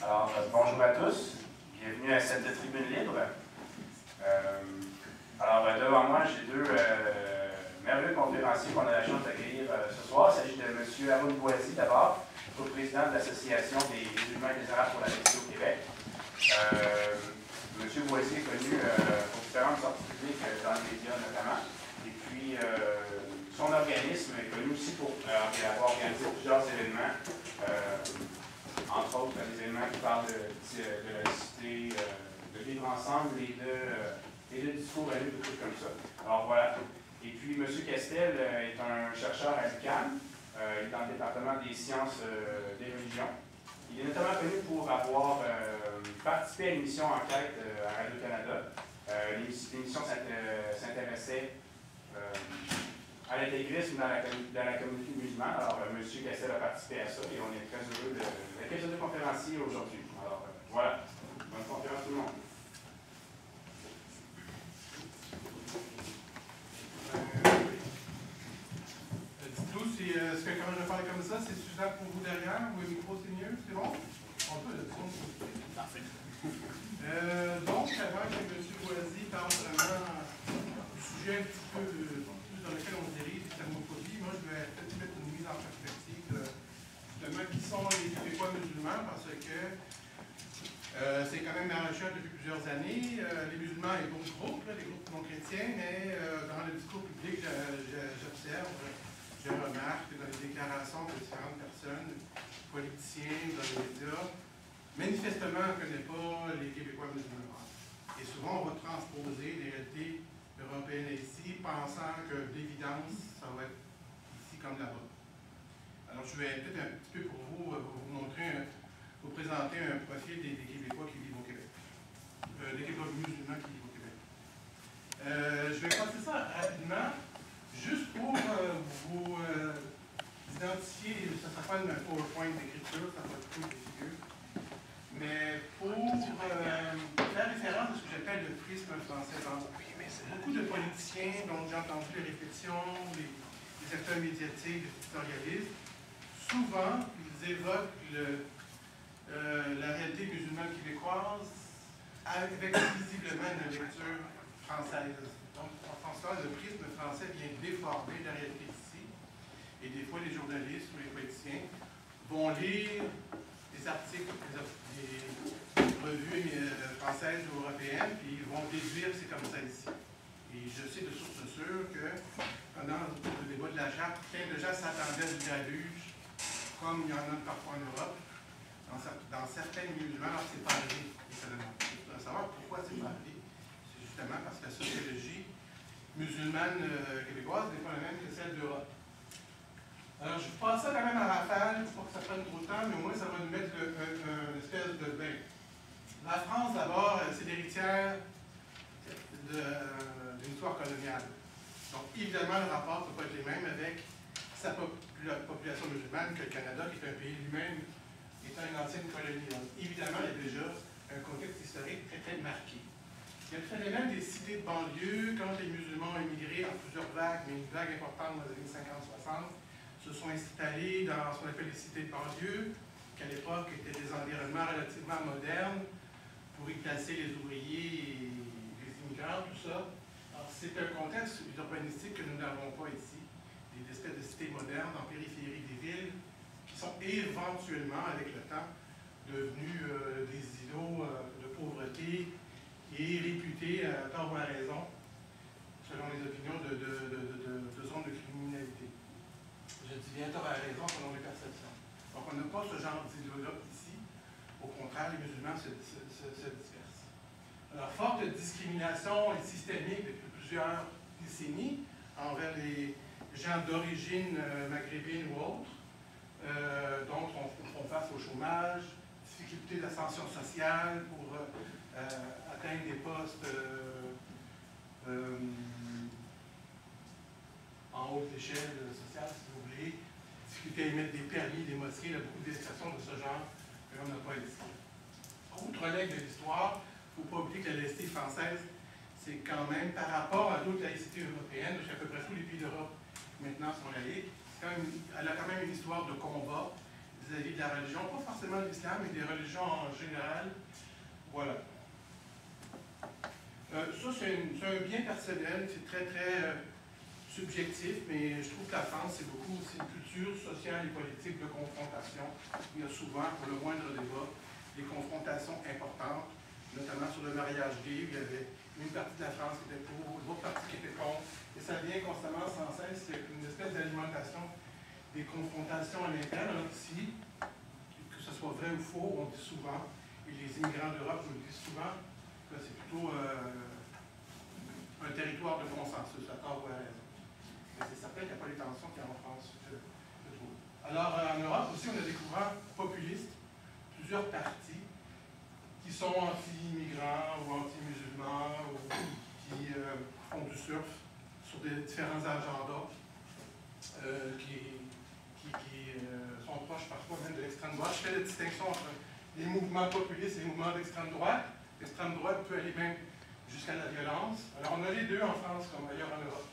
Alors, bonjour à tous. Bienvenue à cette tribune libre. Devant moi, j'ai deux merveilleux conférenciers qu'on a la chance d'accueillir ce soir. Il s'agit de M. Haroun Boisy, d'abord, co-président de l'Association des musulmans et des Arabes pour la laïcité au Québec. M. Boisy est connu pour différentes sorties publiques dans les médias notamment. Et puis, son organisme est connu aussi pour avoir organisé plusieurs événements, entre autres des événements qui parlent de laïcité, de vivre ensemble et de discours à lui, des trucs comme ça. Alors voilà. Et puis, M. Castel est un chercheur à l'UQAM. Il est dans le département des sciences des religions. Il est notamment connu pour avoir participé à l'émission Enquête à Radio-Canada. L'émission s'intéressait à l'intégrisme dans la communauté musulmane. Alors, M. Castel a participé à ça et on est très heureux d'accueillir ces deux conférenciers aujourd'hui. Alors, voilà. Bonne conférence tout le monde. Dites-nous si quand je parle comme ça, c'est suffisant pour vous derrière, ou le micro c'est mieux, c'est bon? On peut le son. Parfait. Donc, avant que M. Boisy parle vraiment du sujet un petit peu plus dans lequel on se dirige, l'islamophobie, moi je vais peut-être mettre une mise en perspective justement qui sont les Québécois musulmans, parce que c'est quand même ma recherche depuis plusieurs années. Les musulmans et d'autres groupes, les groupes non chrétiens, mais dans le discours public, j'observe, je remarque que dans les déclarations de différentes personnes, politiciens, dans les médias, manifestement, on ne connaît pas les Québécois musulmans. Et souvent, on va transposer les réalités européennes ici, pensant que d'évidence, ça va être ici comme là-bas. Alors, je vais peut-être un petit peu pour vous montrer, vous présenter un profil des Québécois qui vivent au Québec. Des Québécois musulmans qui vivent au Québec. Je vais passer ça rapidement, juste pour vous identifier, ça s'appelle un PowerPoint d'écriture, ça va être plus des figures. Mais pour faire référence à ce que j'appelle le prisme français, beaucoup de politiciens dont j'ai entendu les réflexions, les acteurs médiatiques, les éditorialistes, souvent ils évoquent la réalité musulmane québécoise avec visiblement une lecture française. Donc, en français, le prisme français vient déformer la réalité ici. Et des fois, les journalistes ou les politiciens vont lire des articles, des revues françaises ou européennes, puis ils vont déduire que c'est comme ça ici. Et je sais de source sûre que pendant le débat de la charte, plein de gens s'attendaient du déluge, comme il y en a parfois en Europe, dans certains musulmans, alors c'est pas arrivé, étonnamment. Il faudra savoir pourquoi c'est pas arrivé. C'est justement parce que la sociologie musulmane québécoise n'est pas la même que celle d'Europe. Alors, je passe ça quand même à rafale pour que ça prenne trop de temps, mais au moins ça va nous mettre une espèce de bain. La France, d'abord, c'est l'héritière d'une histoire coloniale. Donc, évidemment, le rapport ne peut pas être les mêmes avec sa population musulmane que le Canada, qui est un pays lui-même étant une ancienne colonie. Donc, évidemment, il y a déjà un contexte historique très, très marqué. Il y a le phénomène des cités de banlieue, quand les musulmans ont émigré en plusieurs vagues, mais une vague importante dans les années 50-60, se sont installés dans ce qu'on appelle les cités de banlieue, qui à l'époque étaient des environnements relativement modernes pour y placer les ouvriers et les immigrants, tout ça. Alors, c'est un contexte urbanistique que nous n'avons pas ici, des espèces de cités modernes en périphérie des villes, qui sont éventuellement, avec le temps, devenus des îlots de pauvreté et réputés, à tort ou à raison, selon les opinions, de zones de criminalité. Je dis bien tort à raison selon les perceptions. Donc on n'a pas ce genre d'îlot-là ici. Au contraire, les musulmans se dispersent. Alors, forte discrimination systémique depuis plusieurs décennies envers les gens d'origine maghrébine ou autre, dont on font face au chômage, difficulté d'ascension sociale pour atteindre des postes en haute échelle sociale, si vous voulez, difficulté à émettre des permis, des mosquées, il y a beaucoup d'expressions de ce genre que l'on n'a pas ici. Autre leg de l'histoire, il ne faut pas oublier que la laïcité française, c'est quand même, par rapport à d'autres laïcités européennes, à peu près tous les pays d'Europe maintenant sont laïcs, elle a quand même une histoire de combat, vis-à-vis de la religion, pas forcément de l'islam, mais des religions en général. Voilà. Ça, c'est un bien personnel, c'est très, très subjectif, mais je trouve que la France, c'est beaucoup aussi une culture sociale et politique de confrontation. Il y a souvent, pour le moindre débat, des confrontations importantes, notamment sur le mariage gay, où il y avait une partie de la France qui était pour, l'autre partie qui était contre, et ça vient constamment sans cesse, c'est une espèce d'alimentation des confrontations à l'interne, alors ici, que ce soit vrai ou faux, on dit souvent, et les immigrants d'Europe nous le disent souvent, que c'est plutôt un territoire de consensus, à tort ou à raison. Mais c'est certain qu'il n'y a pas les tensions qu'il y a en France, je trouve. Alors, en Europe aussi, on a des courants populistes, plusieurs partis, qui sont anti-immigrants ou anti-musulmans, ou qui font du surf sur des différents agendas, qui sont proches parfois même de l'extrême droite. Je fais la distinction entre les mouvements populistes et les mouvements d'extrême droite. L'extrême droite peut aller même jusqu'à la violence. Alors, on a les deux en France comme ailleurs en Europe.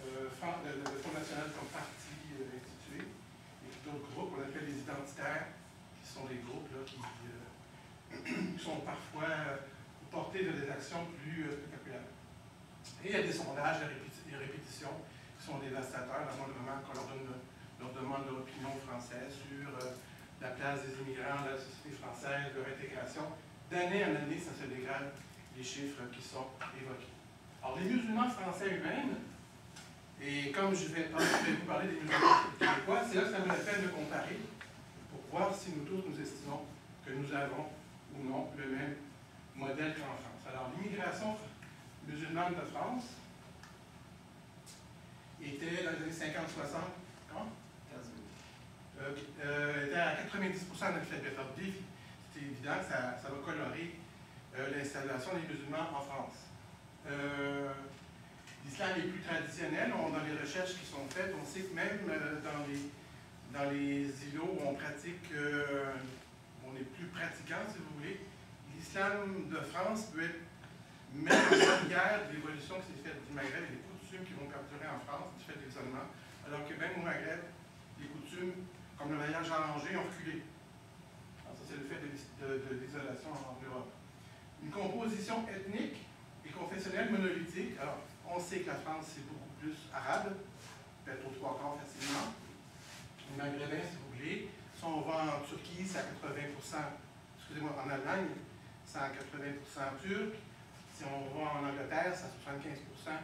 Le Front National comme parti institué, et d'autres groupes qu'on appelle les identitaires, qui sont des groupes là, qui sont parfois portés de des actions plus spectaculaires. Et il y a des sondages, des répétitions, qui sont dévastateurs, dans le moment qu'on leur demande l'opinion française sur la place des immigrants dans la société française, leur intégration. D'année en année, ça se dégrade, les chiffres qui sont évoqués. Alors, les musulmans français eux-mêmes, et comme je vais vous parler des musulmans québécois, c'est là que ça vaut la peine de comparer pour voir si nous tous nous estimons que nous avons ou non le même modèle qu'en France. Alors, l'immigration musulmane de France était dans les années 50-60, comment? Était à 90% d'analphabètes. Alors, c'est évident que ça va colorer l'installation des musulmans en France. L'islam est plus traditionnel. Dans les recherches qui sont faites, on sait que même dans les îlots où on pratique, on est plus pratiquant, si vous voulez, l'islam de France peut être même en guerre de l'évolution qui s'est faite du Maghreb et des coutumes qui vont perdurer en France du fait de l'isolement, alors que même au Maghreb, les coutumes, comme le mariage arrangé, ont reculé. Alors ça, c'est le fait de l'isolation en Europe. Une composition ethnique et confessionnelle monolithique. Alors, on sait que la France, c'est beaucoup plus arabe, peut-être aux 3/4 facilement. Les Maghrébins, si vous voulez. Si on va en Turquie, c'est à 80%, excusez-moi, en Allemagne, c'est à 80% turc. Si on va en Angleterre, c'est à 75%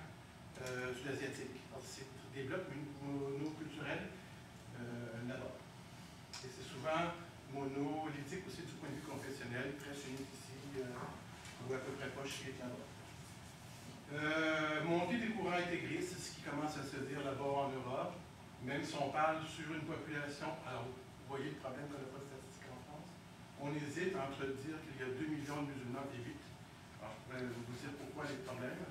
sud-asiatique. Alors, c'est des blocs monoculturels là-bas. Et c'est souvent monolithique aussi du point de vue confessionnel, très sunnite ici, ou à peu près pas chiite là-bas. Montée des courants intégristes, c'est ce qui commence à se dire là-bas en Europe, même si on parle sur une population, alors vous voyez le problème qu'on n'a pas de statistiques en France, on hésite entre dire qu'il y a 2 millions de musulmans et 8. Alors je pourrais vous dire pourquoi les problèmes,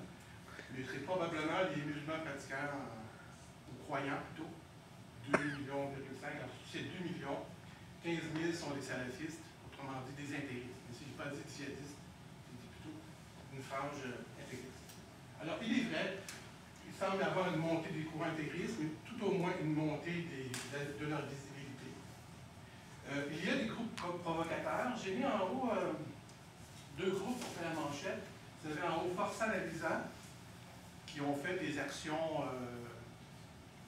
mais c'est probablement les musulmans pratiquants ou croyants plutôt, 2,5 millions, alors c'est 2 millions, 15 000 sont des salafistes, autrement dit des intégristes. Mais si je n'ai pas dit djihadistes, je dis plutôt une frange intégriste. Alors, il est vrai, il semble avoir une montée des courants intégristes, mais tout au moins une montée de leur visibilité. Il y a des groupes provocateurs. J'ai mis en haut deux groupes pour faire la manchette. Vous avez en haut Força Navisa, qui ont fait des actions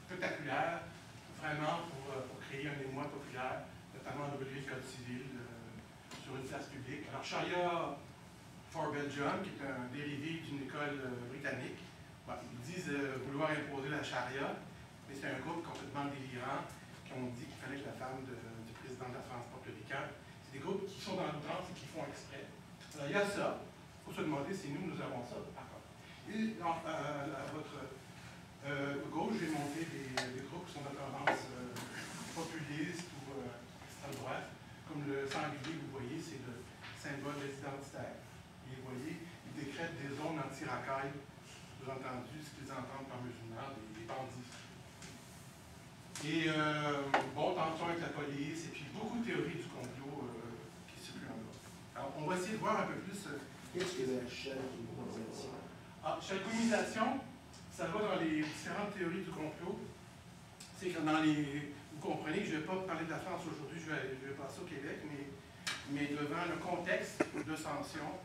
spectaculaires, vraiment pour créer un émoi populaire, notamment brûler le code civil sur une place publique. Alors, Sharia for Belgium, qui est un dérivé d'une école britannique. Bon, ils disent vouloir imposer la charia, mais c'est un groupe complètement délirant qui ont dit qu'il fallait que la femme du président de la France porte le niqab. C'est des groupes qui sont dans l'outrance et qui font exprès. Alors, il y a ça. Il faut se demander si nous avons ça. Et à votre gauche, j'ai monté des groupes qui sont de tendance populiste ou extrême droite. Comme le sanglier, vous voyez, c'est le symbole des identitaires. Et vous voyez, ils décrètent des zones anti-racailles, sous-entendu ce qu'ils entendent par musulmans, des bandits. Et bon, tension avec la police, et puis beaucoup de théories du complot qui circulent en Europe. Alors, on va essayer de voir un peu plus. Qu'est-ce que la chalcoumisation? Chalcoumisation, ça va dans les différentes théories du complot. C'est que dans les. Vous comprenez que je ne vais pas parler de la France aujourd'hui, je vais passer au Québec, mais devant le contexte de sanctions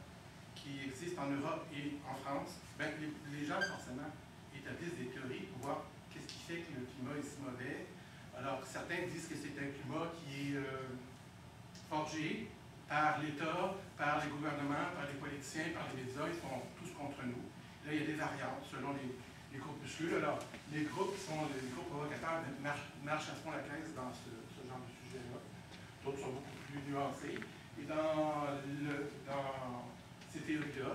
qui existe en Europe et en France, ben, les gens, forcément, établissent des théories pour voir qu'est-ce qui fait que le climat est si mauvais. Alors, certains disent que c'est un climat qui est forgé par l'État, par les gouvernements, par les politiciens, par les médias, ils sont tous contre nous. Là, il y a des variantes selon les groupuscules. Alors, les groupes qui sont les groupes provocateurs marchent à fond la caisse dans ce genre de sujet-là. D'autres sont beaucoup plus nuancés. Et dans ces théories-là,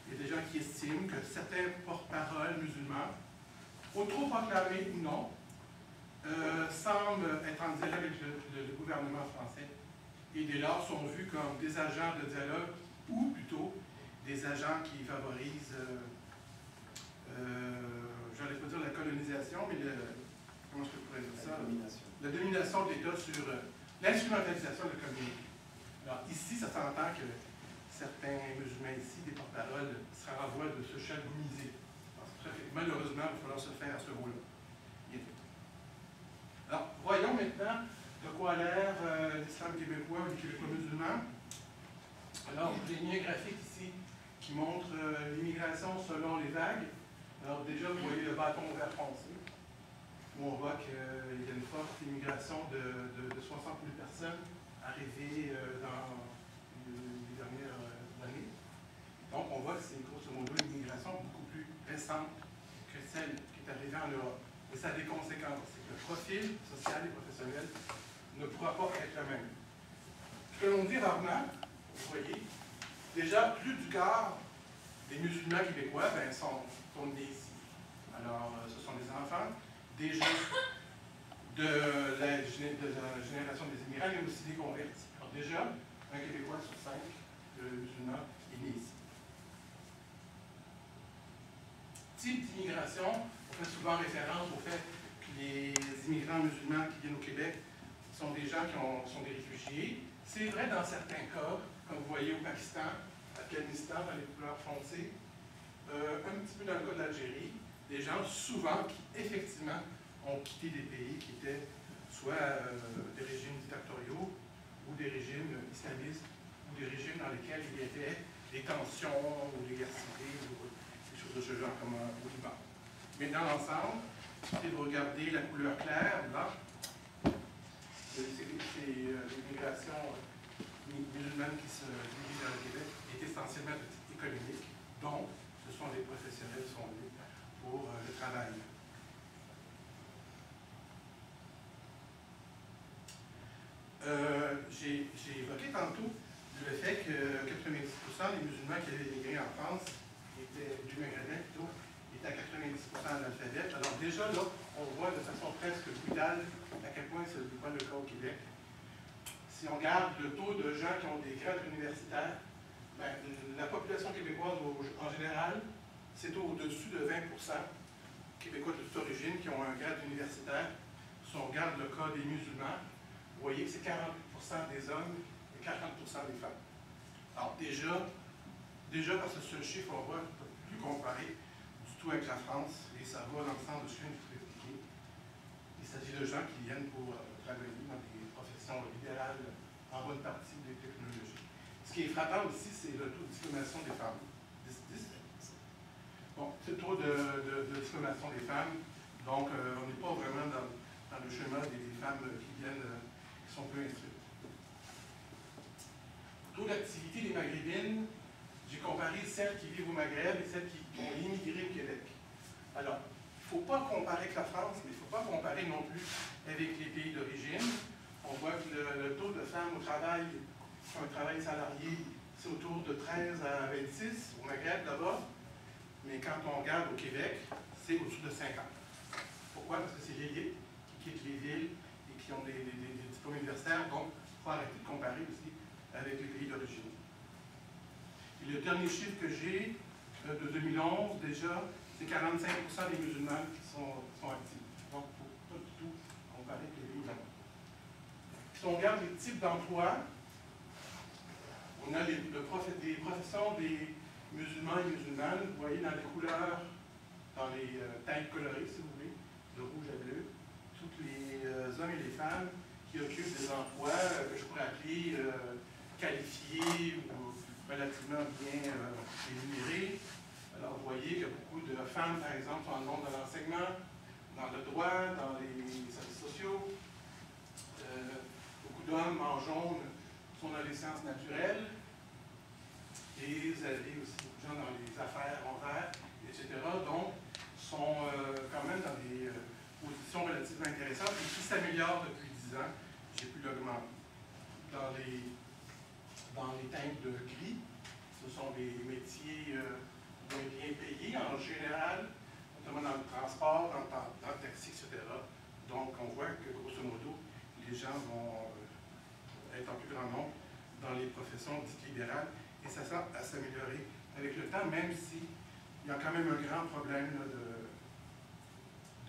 il y a des gens qui estiment que certains porte-paroles musulmans, autoproclamés ou non, semblent être en dialogue avec le gouvernement français et dès lors sont vus comme des agents de dialogue ou plutôt des agents qui favorisent, j'allais pas dire la colonisation, mais comment je pourrais dire ça? La domination de l'État sur l'instrumentalisation de la communauté. Alors ici, ça s'entend que certains musulmans ici, des porte-paroles, se renvoient de se chabouniser. Malheureusement, il va falloir se faire à ce rôle-là. Alors, voyons maintenant de quoi a l'air l'islam québécois ou les Québécois musulmans. Alors, j'ai mis un graphique ici qui montre l'immigration selon les vagues. Alors, déjà, vous voyez le bâton vert foncé, où on voit qu'il y a une forte immigration de 60 000 personnes arrivées dans les dernières années. Donc, on voit que c'est grosso modo une immigration beaucoup plus récente que celle qui est arrivée en Europe. Et ça a des conséquences. C'est que le profil social et professionnel ne pourra pas être le même. Ce que l'on dit rarement, vous voyez, déjà plus du quart des musulmans québécois sont nés ici. Alors, ce sont des enfants, des gens de la génération des immigrants, mais aussi des convertis. Alors déjà, un Québécois sur 5 musulmans est né ici. Type d'immigration, on fait souvent référence au fait que les immigrants musulmans qui viennent au Québec sont des gens qui sont des réfugiés. C'est vrai dans certains cas, comme vous voyez au Pakistan, Afghanistan, dans les couleurs foncées, un petit peu dans le cas de l'Algérie, des gens souvent qui, effectivement, ont quitté des pays qui étaient soit des régimes dictatoriaux ou des régimes islamistes ou des régimes dans lesquels il y avait des tensions ou des guerres civiles ou des choses de ce genre comme au Liban. Mais dans l'ensemble, si vous regardez la couleur claire, blanc, c'est l'immigration musulmane qui se dirige vers le Québec est essentiellement de type économique, donc ce sont des professionnels qui sont venus pour le travail. J'ai évoqué tantôt le fait que 90% des musulmans qui avaient émigré en France, du Maghrébin plutôt, étaient à 90% analphabètes. Alors déjà là, on voit de façon presque brutale à quel point c'est pas le cas au Québec. Si on regarde le taux de gens qui ont des grades universitaires, ben, la population québécoise en général, c'est au-dessus de 20% Québécois de toute origine qui ont un grade universitaire. Si on regarde le cas des musulmans, vous voyez que c'est 40% des hommes et 40% des femmes. Alors déjà parce que ce chiffre, on voit, ne peut plus comparer du tout avec la France, et ça va dans le sens de ce que je viens de vous expliquer. Il s'agit de gens qui viennent pour travailler dans des professions libérales, en bonne partie des technologies. Ce qui est frappant aussi, c'est le taux de diplomation des femmes. Bon, c'est le taux de diplomation des femmes, donc on n'est pas vraiment dans le schéma des femmes qui viennent, qui sont peu instruites. Taux d'activité des Maghrébines, j'ai comparé celles qui vivent au Maghreb et celles qui ont immigré au Québec. Alors, il ne faut pas comparer avec la France, mais il ne faut pas comparer non plus avec les pays d'origine. On voit que le taux de femmes au travail, un travail salarié, c'est autour de 13 à 26, au Maghreb là-bas. Mais quand on regarde au Québec, c'est au-dessus de 50. Pourquoi? Parce que c'est les élites qui quittent les villes et qui ont des diplômes universitaires, donc il faut arrêter de comparer aussi avec les pays d'origine. Et le dernier chiffre que j'ai de 2011, déjà, c'est 45% des musulmans qui sont actifs. Donc, il ne faut pas du tout comparer avec les pays d'origine. Si on regarde les types d'emplois, on a des professions des musulmans et musulmanes, vous voyez dans les couleurs, dans les teintes colorées, si vous voulez, de rouge à bleu, toutes les hommes et les femmes qui occupent des emplois que je pourrais appeler qualifiés ou relativement bien rémunérés. Alors, vous voyez que beaucoup de femmes, par exemple, sont dans le monde de l'enseignement, dans le droit, dans les services sociaux. Beaucoup d'hommes en jaune sont dans les sciences naturelles. Et vous avez aussi beaucoup de gens dans les affaires en vert, etc. Donc, sont quand même dans des positions relativement intéressantes et qui s'améliorent depuis 10 ans. J'ai pu l'augmenter. Dans les teintes de gris, ce sont des métiers moins bien payés en général, notamment dans le transport, dans le taxi, etc. Donc, on voit que, grosso modo, les gens vont être en plus grand nombre dans les professions dites libérales et ça semble à s'améliorer avec le temps, même s'il y a quand même un grand problème là,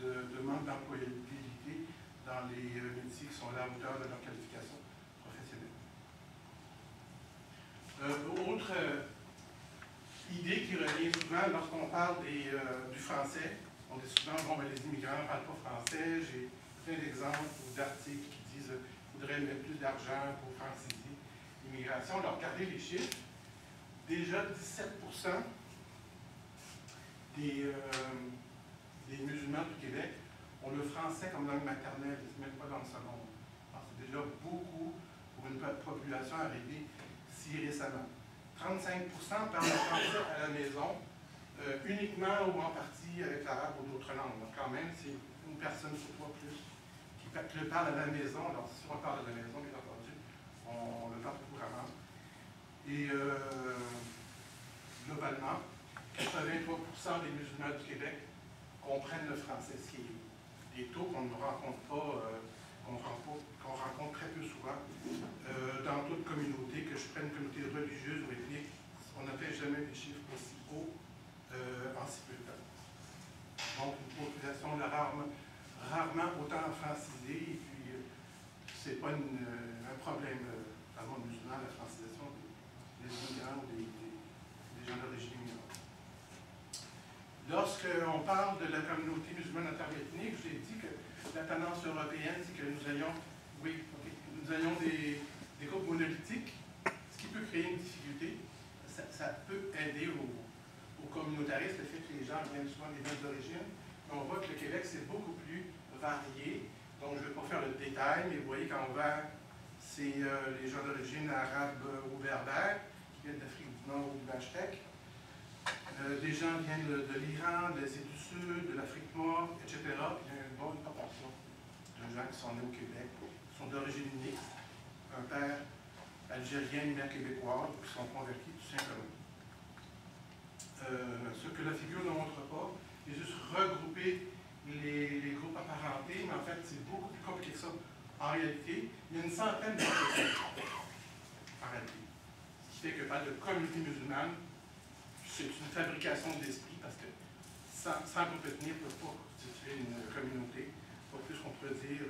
de manque d'employabilité dans les métiers qui sont à la hauteur de leur qualification professionnelle. Autre idée qui revient souvent lorsqu'on parle du français, on dit souvent, bon, ben, les immigrants ne parlent pas français. J'ai plein d'exemples ou d'articles qui disent qu'il faudrait mettre plus d'argent pour franciser l'immigration. Alors, regardez les chiffres. Déjà, 17% des musulmans du Québec ont le français comme langue maternelle, même pas dans le seconde. C'est déjà beaucoup pour une population arrivée si récemment. 35% parlent le français à la maison, uniquement ou en partie avec l'arabe ou d'autres langues. Donc, quand même, c'est une personne sur trois plus qui le parle à la maison. Alors, si on parle à la maison, bien entendu, on le parle couramment. Et globalement, 83% des musulmans du Québec comprennent le français, ce qui est des taux qu'on ne rencontre pas, qu'on rencontre très peu souvent dans toute communauté, que je prenne une communauté religieuse ou ethnique, on n'atteint jamais des chiffres aussi hauts en si peu de temps. Donc, une population rarement autant francisée, et puis c'est pas un problème dans le monde musulman, la francisation des immigrants ou des gens d'origine immigrante. Lorsqu'on parle de la communauté musulmane interethnique, je l'ai dit que la tendance européenne, c'est que nous ayons des groupes monolithiques, ce qui peut créer une difficulté. Ça peut aider aux communautaristes, le fait que les gens viennent souvent des mêmes origines. Mais on voit que le Québec, c'est beaucoup plus varié. Donc, je ne vais pas faire le détail, mais vous voyez qu'en vert, c'est les gens d'origine arabe ou berbère, qui viennent d'Afrique du Nord ou du Bachetèque. Des gens viennent de l'Iran, de l'Asie du Sud, de l'Afrique noire, etc. Puis il y a une bonne proportion de gens qui sont nés au Québec, qui sont d'origine mixte, un père algérien, une mère québécoise, qui sont convertis tout simplement. Ce que la figure ne montre pas, c'est juste regrouper les groupes apparentés, mais en fait, c'est beaucoup plus compliqué que ça. En réalité, il y a une centaine de groupes en réalité. Ce qui fait que par de communauté musulmane, c'est une fabrication d'esprit, parce que sans groupe ethnique, on ne peut pas constituer une communauté, pas plus qu'on pourrait dire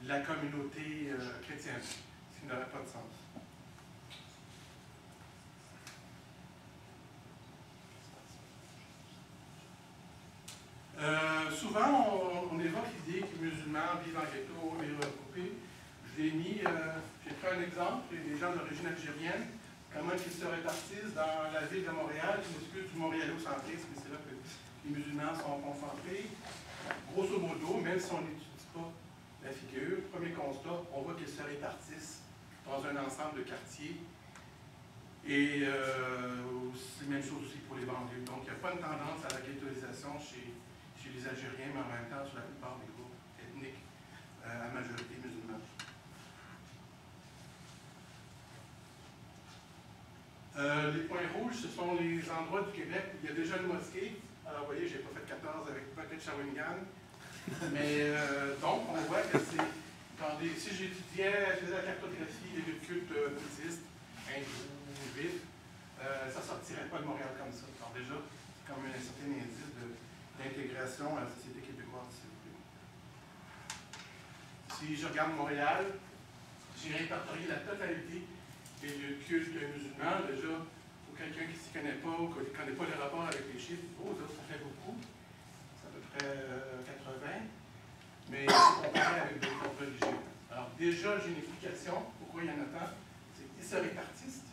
la communauté chrétienne, ce qui n'aurait pas de sens. Souvent, on évoque l'idée que les musulmans vivent en ghetto et regroupés. Je l'ai mis, j'ai pris un exemple, des gens d'origine algérienne, comment ils se répartissent dans la ville de Montréal. Je m'excuse du montréalocentrisme, mais c'est là que les musulmans sont concentrés. Grosso modo, même si on n'étudie pas la figure, premier constat, on voit qu'ils se répartissent dans un ensemble de quartiers. Et c'est la même chose aussi pour les banlieues. Donc, il n'y a pas une tendance à la ghettoisation chez les Algériens, mais en même temps sur la plupart des groupes ethniques à majorité musulmane. Les points rouges, ce sont les endroits du Québec où il y a déjà une mosquée. Alors, vous voyez, je n'ai pas fait 14 avec peut-être Shawinigan. Mais donc, on voit que c'est si j'étudiais, je faisais la cartographie des lieux de culte bouddhistes, hindous, juifs, ça ne sortirait pas de Montréal comme ça. Alors déjà, c'est comme un certain indice d'intégration à la société québécoise, s'il vous plaît. Si je regarde Montréal, j'ai répertorié la totalité des lieux de culte musulmans. Déjà, pour quelqu'un qui ne s'y connaît pas ou qui ne connaît pas les rapports avec les chiffres, ça fait beaucoup. C'est à peu près 80. Mais si on compare avec d'autres déjà, j'ai une explication pourquoi il y en a tant. C'est qu'ils se répartissent.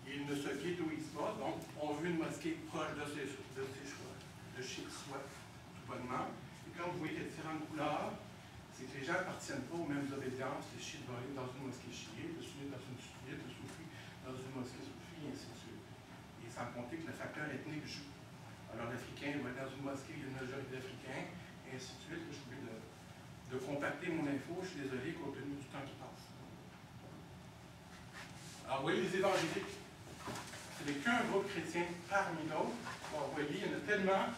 Ils ne se ghettoisent pas. Donc, on veut une mosquée proche de chez soi, tout bonnement. Et quand vous voyez qu'il y a différentes couleurs, c'est que les gens n'appartiennent pas aux mêmes obédiences. Les chiites vont aller dans une mosquée chiite, le sunnite dans une sunnite, le soufi dans une mosquée soufi, et ainsi de suite. Et sans compter que le facteur ethnique joue. Alors, l'Africain va être dans une mosquée, il y a une majorité d'Africains, et ainsi de suite. Je suis obligé de compacter mon info, je suis désolé, compte tenu du temps qui passe. Alors, vous voyez, les évangéliques, ce n'est qu'un groupe chrétien parmi d'autres. Bon, vous voyez, il y en a tellement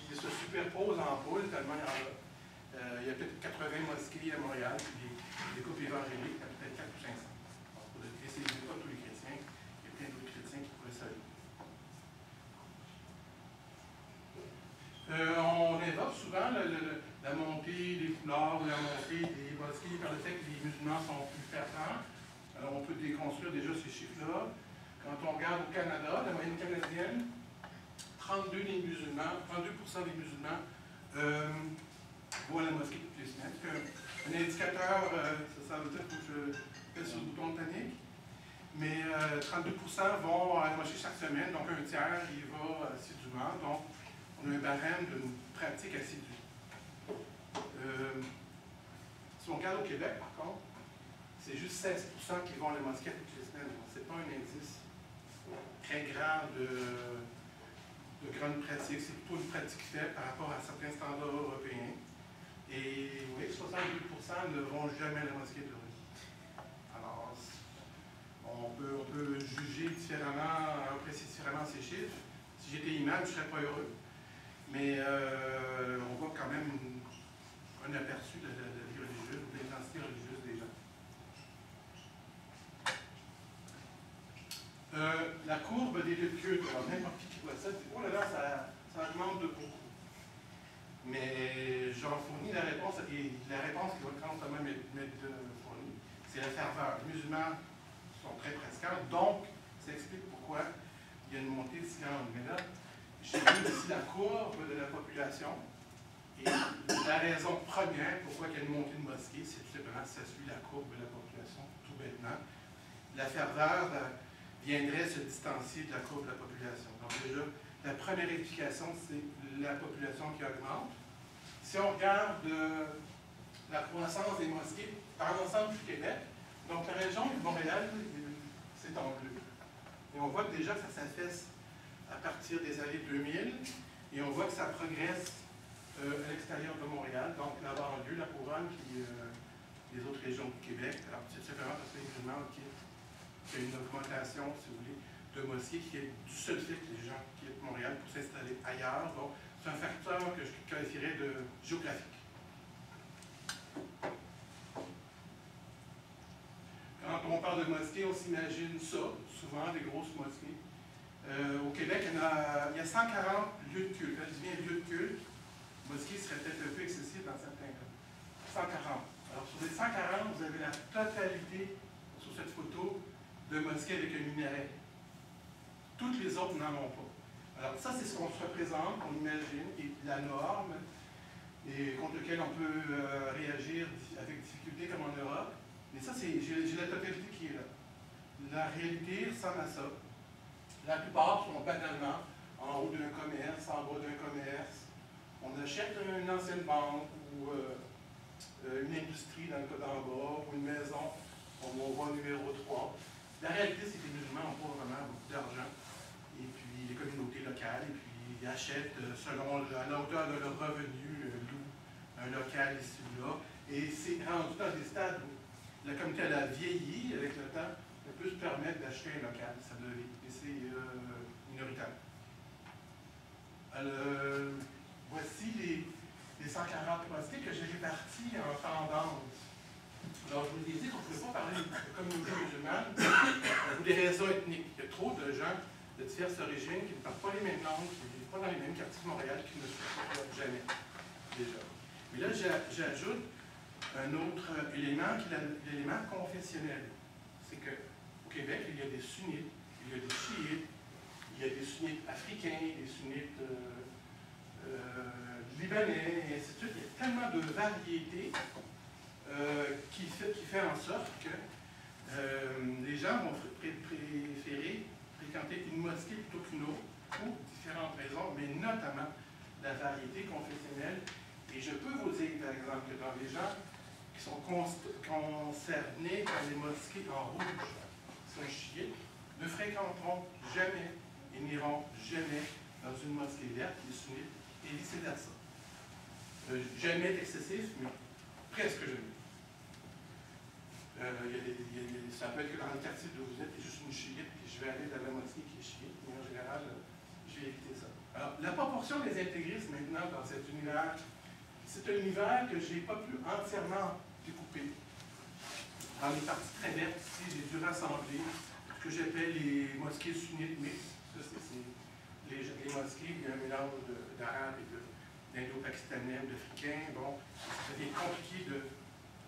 qui se superposent en poule, tellement il y en a. Il y a peut-être 80 mosquées à Montréal, puis des groupes évangéliques, il y en a peut-être 400 ou 500. Alors, pour ne laisser pas tous les chrétiens, il y a plein d'autres chrétiens qui pourraient saluer. On évoque souvent la montée des couleurs ou la montée des mosquées par le fait que les musulmans sont plus fervents. Alors, on peut déconstruire déjà ces chiffres-là. Quand on regarde au Canada, la moyenne canadienne, 32% des musulmans vont à la mosquée toutes les semaines. C'est un indicateur, ça veut dire que je pèse sur le bouton de panique. Mais 32% vont à la mosquée chaque semaine, donc un tiers y va assidûment. Donc, on a un barème d'une pratique assidue. Si on regarde au Québec, par contre, c'est juste 16% qui vont à la mosquée toutes les semaines. Ce n'est pas un indice très grand de grande pratique. C'est plutôt une pratique faite par rapport à certains standards européens. Et oui, 62% ne vont jamais à la mosquée de l'Orient. Alors, on peut juger différemment, apprécier différemment ces chiffres. Si j'étais imam, je ne serais pas heureux. Mais on voit quand même un aperçu de la vie religieuse, de l'intensité religieuse des gens. La courbe des lieux de culte, alors n'importe qui voit ça, dit oh là là, ça augmente de beaucoup. Mais j'en fournis la réponse, et la réponse qui va constamment m'être fournie, c'est la ferveur. Les musulmans sont très pratiquants, donc ça explique pourquoi il y a une montée si grande. Mais là, j'ai vu ici la courbe de la population, et la raison première pourquoi il y a une montée de mosquées, c'est tout simplement que ça suit la courbe de la population, tout bêtement. La ferveur viendrait se distancier de la courbe de la population. Donc déjà, la première explication, c'est la population qui augmente. Si on regarde la croissance des mosquées dans l'ensemble du Québec, donc la région de Montréal, c'est en bleu. Et on voit que déjà que ça s'affaisse à partir des années 2000, et on voit que ça progresse à l'extérieur de Montréal, donc la banlieue, la couronne, puis les autres régions du Québec. Alors c'est simplement parce que les musulmans qu'il y a une augmentation, si vous voulez, de mosquées qui est du seul fait que les gens quittent Montréal pour s'installer ailleurs. Donc, c'est un facteur que je qualifierais de géographique. Quand on parle de mosquées, on s'imagine ça, souvent des grosses mosquées. Au Québec, il y a 140 lieux de culte. Quand je dis bien lieux de culte, mosquée serait peut-être un peu excessif dans certains cas. 140. Alors, sur les 140, vous avez la totalité, sur cette photo, de mosquées avec un minaret. Toutes les autres n'en ont pas. Alors ça, c'est ce qu'on se représente, qu'on imagine, et la norme, et contre lequel on peut réagir avec difficulté comme en Europe. Mais ça, j'ai la totalité qui est là. La réalité ressemble à ça. La plupart sont banalement en haut d'un commerce, en bas d'un commerce. On achète une ancienne banque ou une industrie dans le cas d'en bas, ou une maison, on va au numéro 3. La réalité, c'est que les musulmans n'ont pas vraiment beaucoup d'argent. Et puis, les communautés locales, et puis, ils achètent selon la hauteur de leur revenu, louent un local ici ou là. Et c'est rendu dans des stades où la communauté elle a vieilli avec le temps, elle peut se permettre d'acheter un local, ça devient. Et c'est minoritaire. Alors, voici les 140 mosquées que j'ai réparties en tendances. Alors, je vous ai dit qu'on ne pouvait pas parler de communauté musulmane pour des raisons ethniques. Il y a trop de gens de diverses origines qui ne parlent pas les mêmes langues, qui ne vivent pas dans les mêmes quartiers de Montréal, qui ne se parlent jamais, déjà. Mais là, j'ajoute un autre élément qui est l'élément confessionnel. C'est qu'au Québec, il y a des sunnites, il y a des chiites, il y a des sunnites africains, des sunnites libanais, et ainsi de suite. Il y a tellement de variétés qui fait en sorte que les gens vont préférer fréquenter une mosquée plutôt qu'une autre, pour différentes raisons, mais notamment la variété confessionnelle. Et je peux vous dire, par exemple, que dans les gens qui sont concernés par les mosquées en rouge, qui sont chiites, ne fréquenteront jamais et n'iront jamais dans une mosquée verte qui est sunnite, et vice-versa. Jamais excessif, mais presque jamais. Ça peut être que dans le quartier d'où vous êtes, il y a juste une chiite, puis je vais aller dans la mosquée qui est chiite, mais en général, je vais éviter ça. Alors, la proportion des intégristes maintenant dans cet univers, c'est un univers que je n'ai pas pu entièrement découper. Dans les parties très vertes, ici, j'ai dû rassembler ce que j'appelle les mosquées sunnites mixtes. Ça, c'est les mosquées, il y a un mélange d'arabes et d'indo-pakistanais, d'africains. Bon, ça devient compliqué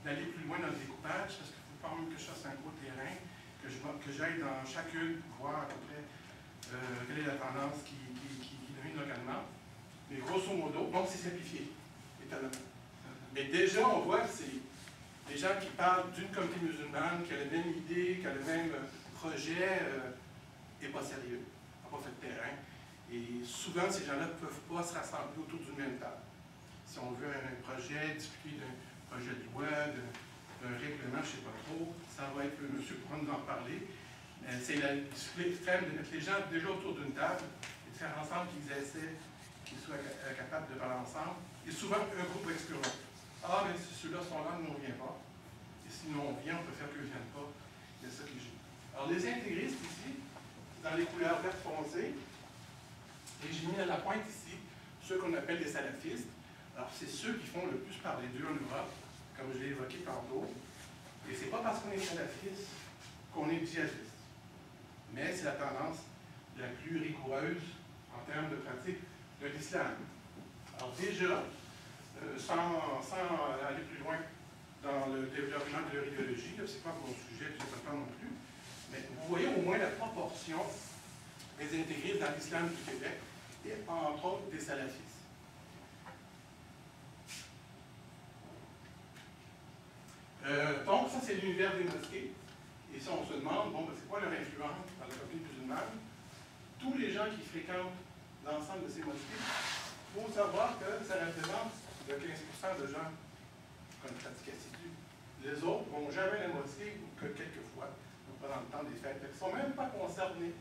d'aller plus loin dans le découpage, parce qu'il faut pas même que je fasse un gros terrain, que j'aille dans chacune, voir à peu près quelle est la tendance qui domine localement. Mais grosso modo, donc c'est simplifié, étonnamment. Mais déjà, on voit que c'est des gens qui parlent d'une communauté musulmane, qui a la même idée, qui a le même projet, et pas sérieux, n'a pas fait de terrain. Et souvent, ces gens-là ne peuvent pas se rassembler autour d'une même table. Si on veut un projet, discuter d'un projet de loi, d'un règlement, je ne sais pas trop, ça va être le monsieur pourra nous en parler. C'est la difficulté extrême de mettre les gens déjà autour d'une table et de faire ensemble qu'ils essaient, qu'ils soient capables de parler ensemble. Et souvent, un groupe va exclure l'autre. Ah, mais si ceux-là sont là, nous, on ne vient pas. Et si nous, on vient, on peut faire qu'eux ne viennent pas. Il y a ça qui joue. Alors, les intégristes ici, dans les couleurs vert foncé, et j'ai mis à la pointe ici ceux qu'on appelle les salafistes. Alors, c'est ceux qui font le plus parler d'eux en Europe, comme je l'ai évoqué tantôt. Et ce n'est pas parce qu'on est salafiste qu'on est djihadiste. Mais c'est la tendance la plus rigoureuse en termes de pratique de l'islam. Alors déjà, sans aller plus loin dans le développement de leur idéologie, ce n'est pas mon sujet, je ne sais pas non plus, mais vous voyez au moins la proportion des intégristes dans l'islam du Québec et entre autres des salafistes. Donc ça c'est l'univers des mosquées. Et si on se demande, bon, ben, c'est quoi leur influence dans la communauté musulmane, tous les gens qui fréquentent l'ensemble de ces mosquées, il faut savoir que ça représente de 15% de gens comme pratique assidue. Les autres ne vont jamais à la mosquée que quelques fois, pendant le temps des fêtes. Ils ne sont même pas concernés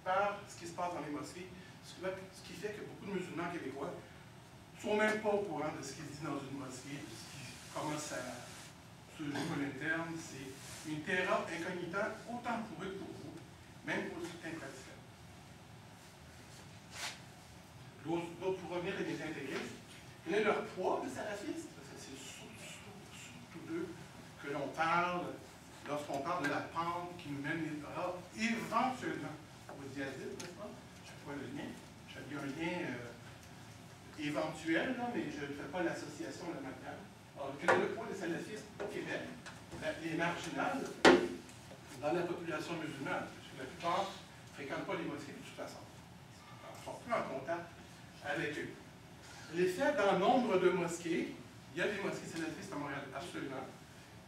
par ce qui se passe dans les mosquées, ce qui fait que beaucoup de musulmans québécois ne sont même pas au courant de ce qui se dit dans une mosquée, comment ça se joue à l'interne. C'est une terra incognita autant pour eux que pour vous, même pour certains pratiquants. Pour revenir à des intégristes, quel est leur poids de salafistes? C'est surtout d'eux que l'on parle lorsqu'on parle de la pente qui nous mènera éventuellement au djihadisme, n'est-ce pas? Je fais le lien. Il y a un lien éventuel, là, mais je ne fais pas l'association de la matière. Alors, quel est le poids des salafistes au Québec? Les marginales dans la population musulmane, parce que la plupart ne fréquentent pas les mosquées de toute façon. Ils ne sont plus en contact avec eux. L'effet dans nombre de mosquées, il y a des mosquées salafistes à Montréal, absolument.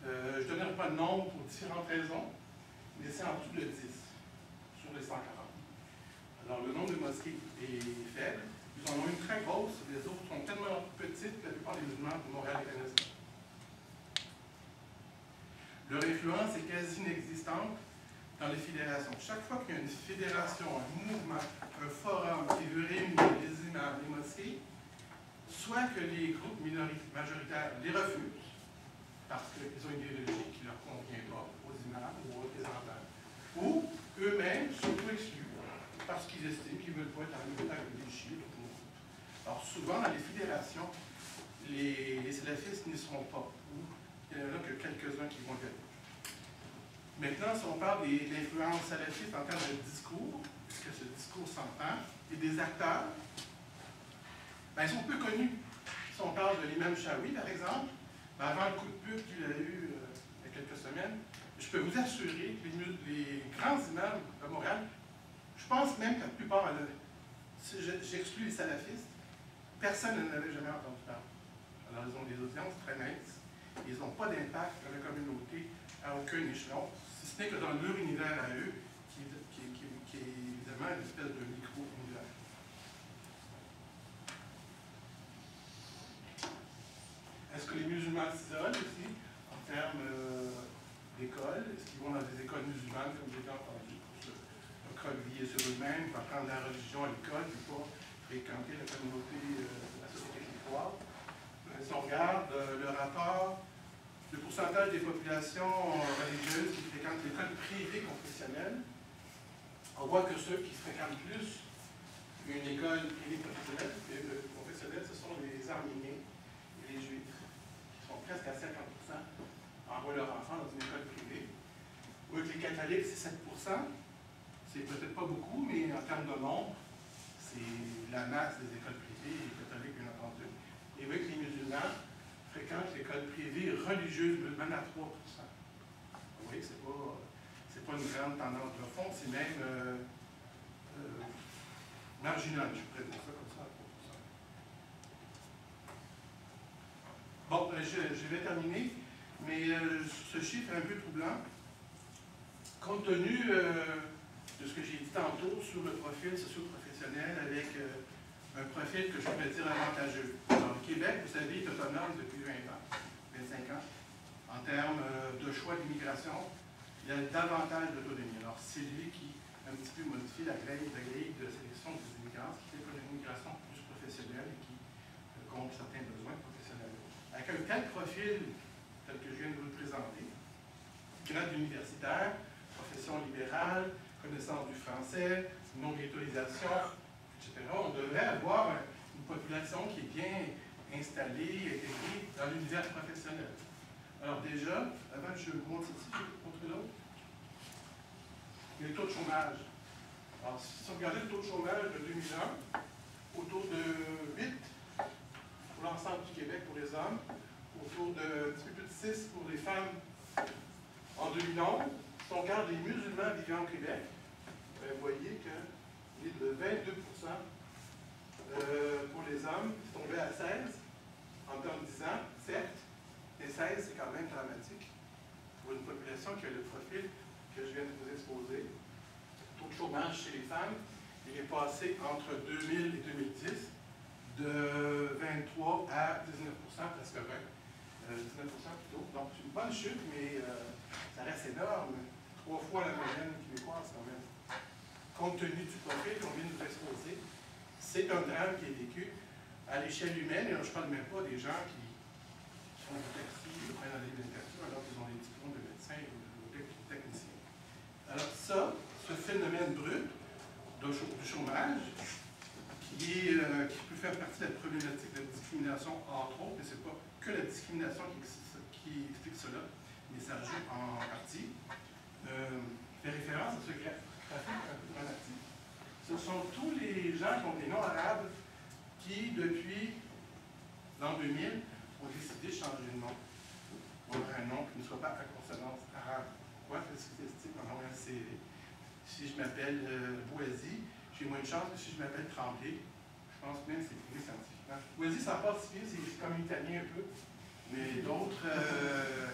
Je ne donnerai pas de nombre pour différentes raisons, mais c'est en dessous de 10 sur les 140. Alors le nombre de mosquées est faible. Ils en ont une très grosse, les autres sont tellement petites que la plupart des musulmans de Montréal les connaissent pas. Leur influence est quasi inexistante dans les fédérations. Chaque fois qu'il y a une fédération, un mouvement, un forum qui veut réunir les imams, les mosquées, soit que les groupes majoritaires les refusent, parce qu'ils ont une idéologie qui ne leur convient pas aux imams ou aux représentants, ou eux-mêmes s'auto-excluent parce qu'ils estiment qu'ils ne veulent pas être en même temps avec des chiites. Alors souvent, dans les fédérations, les salafistes n'y seront pas. Il n'y en a que quelques-uns qui vont gagner. Maintenant, si on parle de l'influence salafiste en termes de discours, puisque ce discours s'entend, et des acteurs, ben, ils sont peu connus. Si on parle de l'imam Chaoui, par exemple, ben, avant le coup de pub qu'il a eu il y a quelques semaines, je peux vous assurer que les grands imams de Montréal, je pense même que la plupart, si j'exclus les salafistes, personne n'en avait jamais entendu parler. Alors, ils ont des audiences très minces. Ils n'ont pas d'impact dans la communauté à aucun échelon, si ce n'est que dans leur univers à eux, qui est évidemment une espèce de micro-univers. Est-ce que les musulmans s'isolent aussi, en termes d'école? Est-ce qu'ils vont dans des écoles musulmanes, comme j'ai entendu, pour se recroqueviller sur eux-mêmes, pour apprendre la religion à l'école, et pas fréquenter la communauté de la société québécoise? Si on regarde le rapport, le pourcentage des populations religieuses qui fréquentent l'école privée confessionnelle, on voit que ceux qui fréquentent plus une école privée confessionnelle, ce sont les Arméniens et les Juifs, qui sont presque à 50%, envoient leurs enfants dans une école privée. Ou avec les catholiques, c'est 7%. C'est peut-être pas beaucoup, mais en termes de nombre, c'est la masse des écoles privées, les catholiques, bien entendu. Et avec les musulmans, fréquentent l'école privée religieuse musulmane à 3%. Vous voyez que c'est pas une grande tendance de fond, c'est même marginal, je pourrais dire ça comme ça, à 3%. Bon, je vais terminer, mais ce chiffre est un peu troublant. Compte tenu de ce que j'ai dit tantôt sur le profil socio-professionnel avec un profil que je pourrais dire avantageux. Alors, le Québec, vous savez, est autonome depuis 20 ans, 25 ans, en termes de choix d'immigration. Il y a davantage d'autonomie. Alors, c'est lui qui a un petit peu modifié la grille de sélection des immigrants, ce qui fait qu'on a une immigration plus professionnelle et qui compte certains besoins professionnels. Avec un tel profil, tel que je viens de vous le présenter, grade universitaire, profession libérale, connaissance du français, non-ghettoisation, etc., on devrait avoir une population qui est bien installée, intégrée dans l'univers professionnel. Alors déjà, avant que je montre ici, contre l'autre, il y a le taux de chômage. Alors, si on regardait le taux de chômage de 2001, autour de 8 pour l'ensemble du Québec pour les hommes, autour de un petit peu plus de 6 pour les femmes en 2011. Si on regarde les musulmans vivant au Québec, vous voyez qu'il est de 22% pour les hommes, qui est tombé à 16 en termes de 10 ans, certes, mais 16 c'est quand même dramatique pour une population qui a le profil que je viens de vous exposer. Le taux de chômage chez les femmes, il est passé entre 2000 et 2010 de 23 à 19%, presque 20. 19% plutôt. Donc, c'est une bonne chute, mais ça reste énorme. 3 fois la moyenne québécoise, quand même. Compte tenu du profil qu'on vient de nous exposer, c'est un drame qui est vécu à l'échelle humaine. Et je ne parle même pas des gens qui font du taxi, qui prennent la ligne alors qu'ils ont des diplômes de médecins ou de techniciens. Alors ça, ce phénomène brut du chômage, qui peut faire partie de la problématique de la discrimination, entre autres, mais ce n'est pas que la discrimination qui explique cela, mais ça joue en partie. Fait référence à ce graphique un peu dramatique. Ce sont tous les gens qui ont des noms arabes qui, depuis l'an 2000, ont décidé de changer de nom pour avoir un nom qui ne soit pas à consonance arabe. Pourquoi? Parce qu'ils estiment en un CV. Si je m'appelle Boisy, j'ai moins de chance que si je m'appelle Tremblay. Je pense même que c'est prouvé scientifiquement. Boisy, ça passe bien, c'est comme italien un peu. Mais d'autres,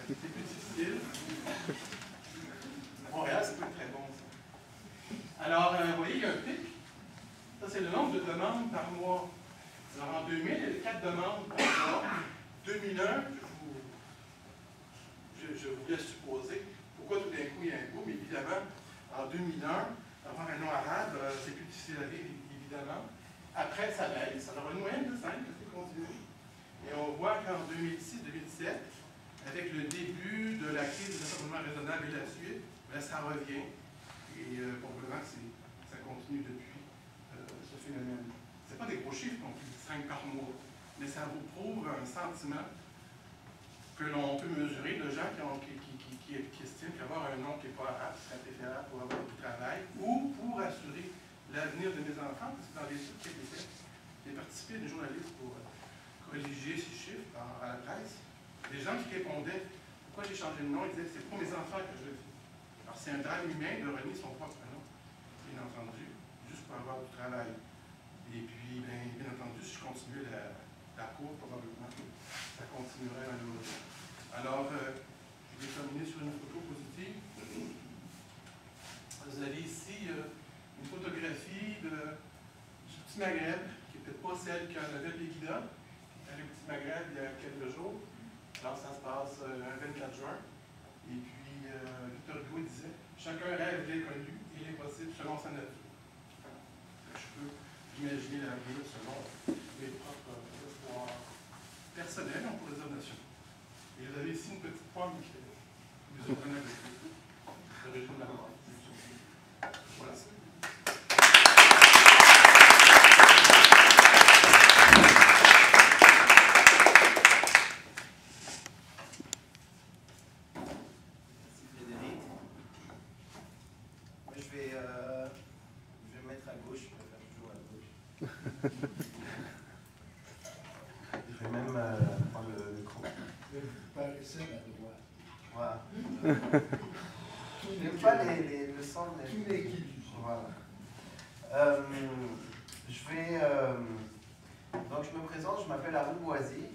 c'est plus difficile. Montréal, ça peut être très bon, ça. Alors, vous voyez, il y a un pic. Ça, c'est le nombre de demandes par mois. Alors, en 2000, il y avait 4 demandes par mois. 2001, je vous laisse supposer pourquoi tout d'un coup il y a un boom. Évidemment, en 2001, avoir un nom arabe, c'est plus difficile à vivre, évidemment. Après, ça baisse. Alors, une moyenne de 5, c'est continu. Et on voit qu'en 2006-2007, avec le début de la crise du développement raisonnable et la suite, ben, ça revient. Et probablement que ça continue depuis ce phénomène. Ce n'est pas des gros chiffres non plus, 5 par mois, mais ça vous prouve un sentiment que l'on peut mesurer de gens qui estiment qu'avoir un nom qui n'est pas arabe serait préférable pour avoir du travail ou pour assurer l'avenir de mes enfants, parce que dans les sites québécois, j'ai participé à des journalistes pour corriger ces chiffres à la presse. Des gens qui répondaient pourquoi j'ai changé de nom, ils disaient c'est pour mes enfants que je le fais. Alors c'est un drame humain de renier son propre nom, bien entendu, juste pour avoir du travail. Et puis, bien entendu, si je continuais la cour, probablement, ça continuerait malheureusement. Alors, je vais terminer sur une photo positive. Vous avez ici une photographie du Petit Maghreb, qui n'était pas celle qu'en avait Pegida, qui est allée au Petit Maghreb il y a quelques jours. Alors, ça se passe un 24 juin. Et puis, Victor Hugo disait « Chacun rêve l'inconnu et l'impossible selon sa nature. » Je peux imaginer l'avenir selon mes propres espoirs personnels, on pourrait dire nationaux. Et vous avez ici une petite pomme qui vous prenez avec vous, l'origine de la mort. Voilà. Je vais même prendre le micro. Paraissait à droite. Voilà. Je n'aime pas le son. Tout n'est qui. Voilà. Donc je me présente, je m'appelle Haroun Bouazi.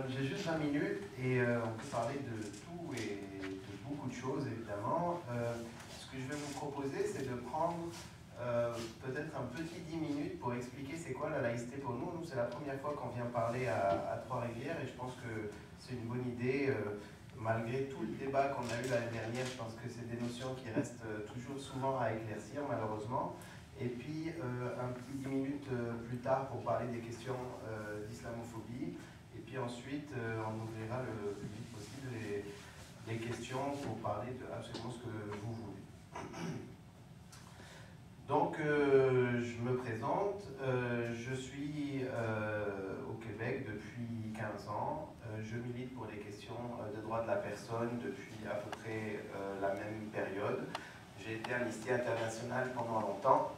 J'ai juste 20 minutes et on peut parler de tout et de beaucoup de choses évidemment. Ce que je vais vous proposer, c'est de prendre peut-être un petit 10 minutes pour expliquer c'est quoi la laïcité pour nous. Nous, c'est la première fois qu'on vient parler à Trois-Rivières et je pense que c'est une bonne idée. Malgré tout le débat qu'on a eu l'année dernière, je pense que c'est des notions qui restent toujours souvent à éclairsir, malheureusement. Et puis, un petit 10 minutes plus tard pour parler des questions d'islamophobie. Et puis ensuite, on ouvrira le plus vite possible les questions pour parler de absolument ce que vous voulez. Donc, je me présente. Je suis au Québec depuis 15 ans. Je milite pour des questions de droits de la personne depuis à peu près la même période. J'ai été amnistie internationale pendant longtemps.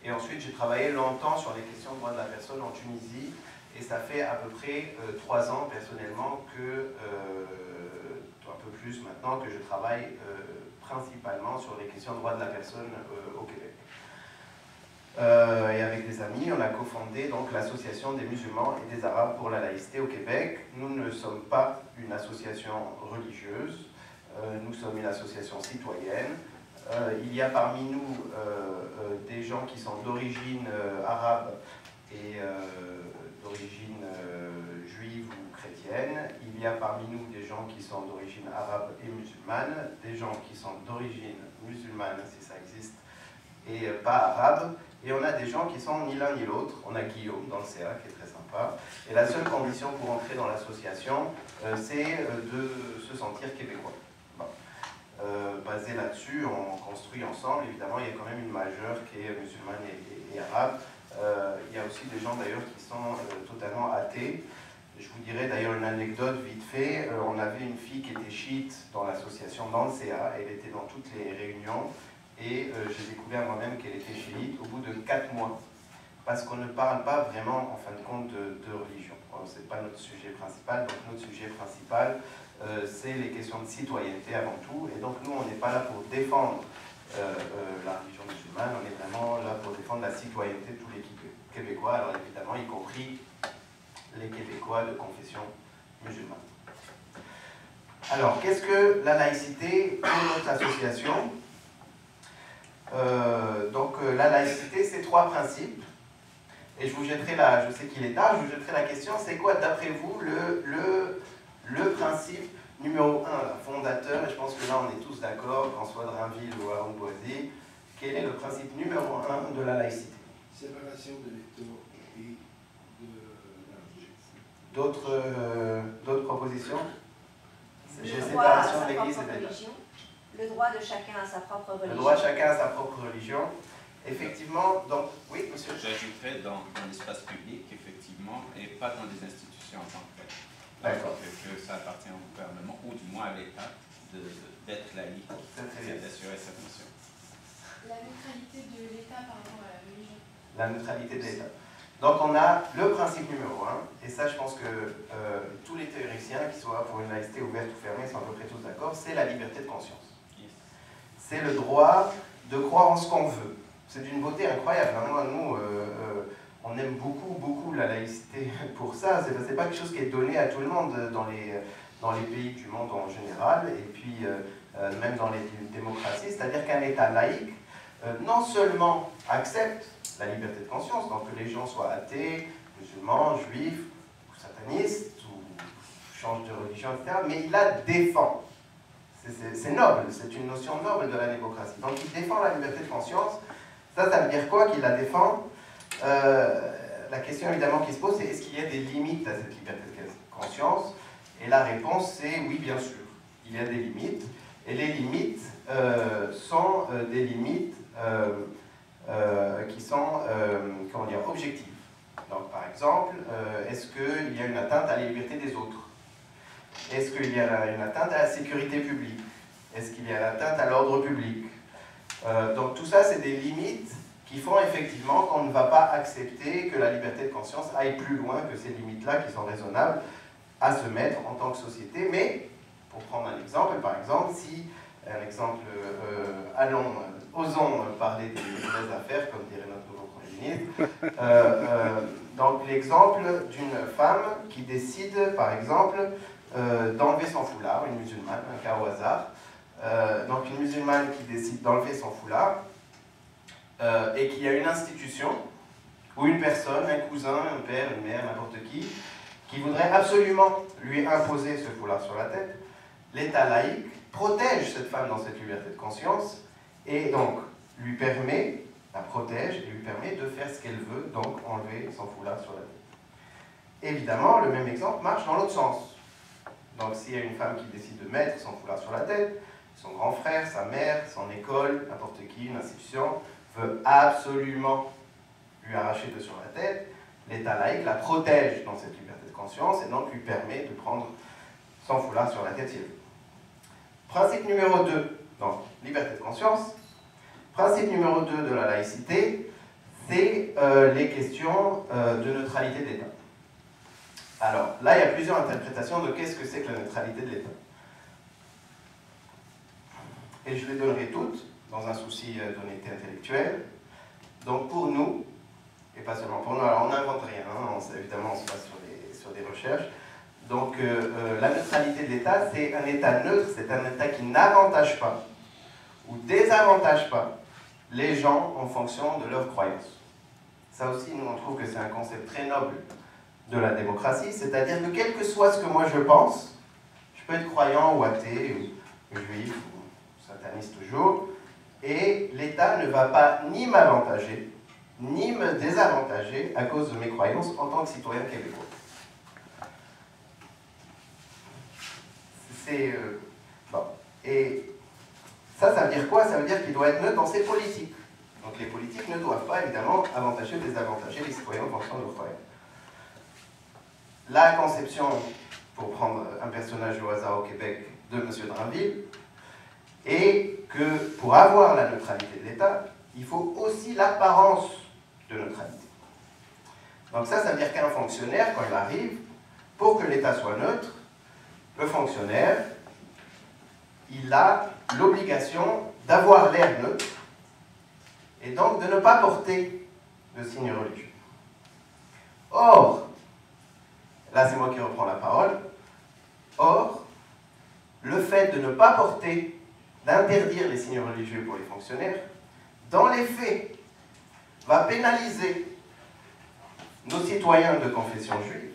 Et ensuite, j'ai travaillé longtemps sur les questions de droits de la personne en Tunisie. Et ça fait à peu près 3 ans, personnellement, un peu plus maintenant, que je travaille principalement sur les questions de droits de la personne au Québec. Et avec des amis, on a cofondé donc l'association des musulmans et des arabes pour la laïcité au Québec. Nous ne sommes pas une association religieuse, nous sommes une association citoyenne. Il y a parmi nous des gens qui sont d'origine arabe et d'origine juive ou chrétienne. Il y a parmi nous des gens qui sont d'origine arabe et musulmane, des gens qui sont d'origine musulmane, si ça existe, et pas arabe. Et on a des gens qui sont ni l'un ni l'autre. On a Guillaume dans le CA qui est très sympa. Et la seule condition pour entrer dans l'association, c'est de se sentir québécois. Bon. Basé là-dessus, on construit ensemble. Évidemment, il y a quand même une majeure qui est musulmane et arabe. Il y a aussi des gens d'ailleurs qui sont totalement athées. Je vous dirai d'ailleurs une anecdote vite fait. On avait une fille qui était chiite dans l'association, dans le CA. Elle était dans toutes les réunions. Et j'ai découvert moi-même qu'elle était chiite au bout de 4 mois. Parce qu'on ne parle pas vraiment, en fin de compte, de religion. Ce n'est pas notre sujet principal. Donc notre sujet principal, c'est les questions de citoyenneté avant tout. Et donc nous, on n'est pas là pour défendre la religion musulmane. On est vraiment là pour défendre la citoyenneté de tous les Québécois. Alors évidemment, y compris les Québécois de confession musulmane. Alors, qu'est-ce que la laïcité pour notre association ? Donc la laïcité, c'est 3 principes. Et je vous jetterai je sais qu'il est tard, je vous jetterai la question, c'est quoi d'après vous le principe numéro 1, fondateur, et je pense que là on est tous d'accord, François Drainville ou Haroun Bouazi, quel est le principe numéro 1 de la laïcité? Séparation de l'État et de la religion. D'autres propositions? J'ai séparation de l'Église et de l'État. Le droit de chacun à sa propre religion. Le droit de chacun à sa propre religion. Effectivement, donc, oui, monsieur. J'ajouterais dans l'espace public, effectivement, et pas dans les institutions en tant que telles. D'accord. Que ça appartient au gouvernement, ou du moins à l'État, d'être laïque et d'assurer sa mission. La neutralité de l'État par rapport à la religion. La neutralité de l'État. Donc on a le principe numéro 1, et ça je pense que tous les théoriciens, qui soient pour une laïcité ouverte ou fermée, sont à peu près tous d'accord, c'est la liberté de conscience. C'est le droit de croire en ce qu'on veut. C'est d'une beauté incroyable. Hein. Nous, on aime beaucoup la laïcité pour ça. C'est pas quelque chose qui est donné à tout le monde. dans les pays du monde en général, et puis même dans les démocraties, c'est-à-dire qu'un État laïque, non seulement accepte la liberté de conscience, donc que les gens soient athées, musulmans, juifs, ou satanistes, ou changent de religion, etc., mais il la défend. C'est noble, c'est une notion noble de la démocratie. Donc il défend la liberté de conscience. Ça veut dire quoi qu'il la défend? La question évidemment qui se pose, c'est est-ce qu'il y a des limites à cette liberté de conscience? Et la réponse, c'est oui, bien sûr. Il y a des limites. Et les limites sont des limites qui sont comment dire, objectives. Donc par exemple, est-ce qu'il y a une atteinte à la liberté des autres? Est-ce qu'il y a une atteinte à la sécurité publique? Est-ce qu'il y a une atteinte à l'ordre public? Donc tout ça, c'est des limites qui font effectivement qu'on ne va pas accepter que la liberté de conscience aille plus loin que ces limites-là qui sont raisonnables à se mettre en tant que société. Mais, pour prendre un exemple, par exemple, si, osons parler des vraies affaires, comme dirait notre nouveau Premier ministre. Donc l'exemple d'une femme qui décide, par exemple, d'enlever son foulard, une musulmane, un cas au hasard. Donc une musulmane qui décide d'enlever son foulard et qu'il y a une institution ou une personne, un cousin, un père, une mère, n'importe qui voudrait absolument lui imposer ce foulard sur la tête. L'État laïque protège cette femme dans cette liberté de conscience et donc lui permet, la protège et lui permet de faire ce qu'elle veut, donc enlever son foulard sur la tête. Évidemment, le même exemple marche dans l'autre sens. Donc s'il y a une femme qui décide de mettre son foulard sur la tête, son grand frère, sa mère, son école, n'importe qui, une institution, veut absolument lui arracher de sur la tête, l'État laïque la protège dans cette liberté de conscience et donc lui permet de prendre son foulard sur la tête s'il veut. Principe numéro 2, donc liberté de conscience. Principe numéro 2 de la laïcité, c'est les questions de neutralité de l'État. Alors, là, il y a plusieurs interprétations de qu'est-ce que c'est que la neutralité de l'État. Et je les donnerai toutes, dans un souci d'honnêteté intellectuelle. Donc, pour nous, et pas seulement pour nous, alors on n'invente rien, hein, évidemment, on se base sur des recherches. Donc, la neutralité de l'État, c'est un État neutre, c'est un État qui n'avantage pas ou désavantage pas les gens en fonction de leurs croyances. Ça aussi, nous, on trouve que c'est un concept très noble de la démocratie, c'est-à-dire que quel que soit ce que moi je pense, je peux être croyant ou athée, ou juif, ou sataniste toujours, et l'État ne va pas ni m'avantager, ni me désavantager à cause de mes croyances en tant que citoyen québécois. Bon. Et ça veut dire quoi? Ça veut dire qu'il doit être neutre dans ses politiques. Donc les politiques ne doivent pas, évidemment, avantager ou désavantager les citoyens en fonction de leurs croyances. La conception, pour prendre un personnage au hasard au Québec, de M. Drainville, est que pour avoir la neutralité de l'État, il faut aussi l'apparence de neutralité. Donc ça veut dire qu'un fonctionnaire, quand il arrive, pour que l'État soit neutre, le fonctionnaire, il a l'obligation d'avoir l'air neutre et donc de ne pas porter de signes religieux. Or, là c'est moi qui reprends la parole, or, le fait de ne pas porter, d'interdire les signes religieux pour les fonctionnaires, dans les faits, va pénaliser nos citoyens de confession juive,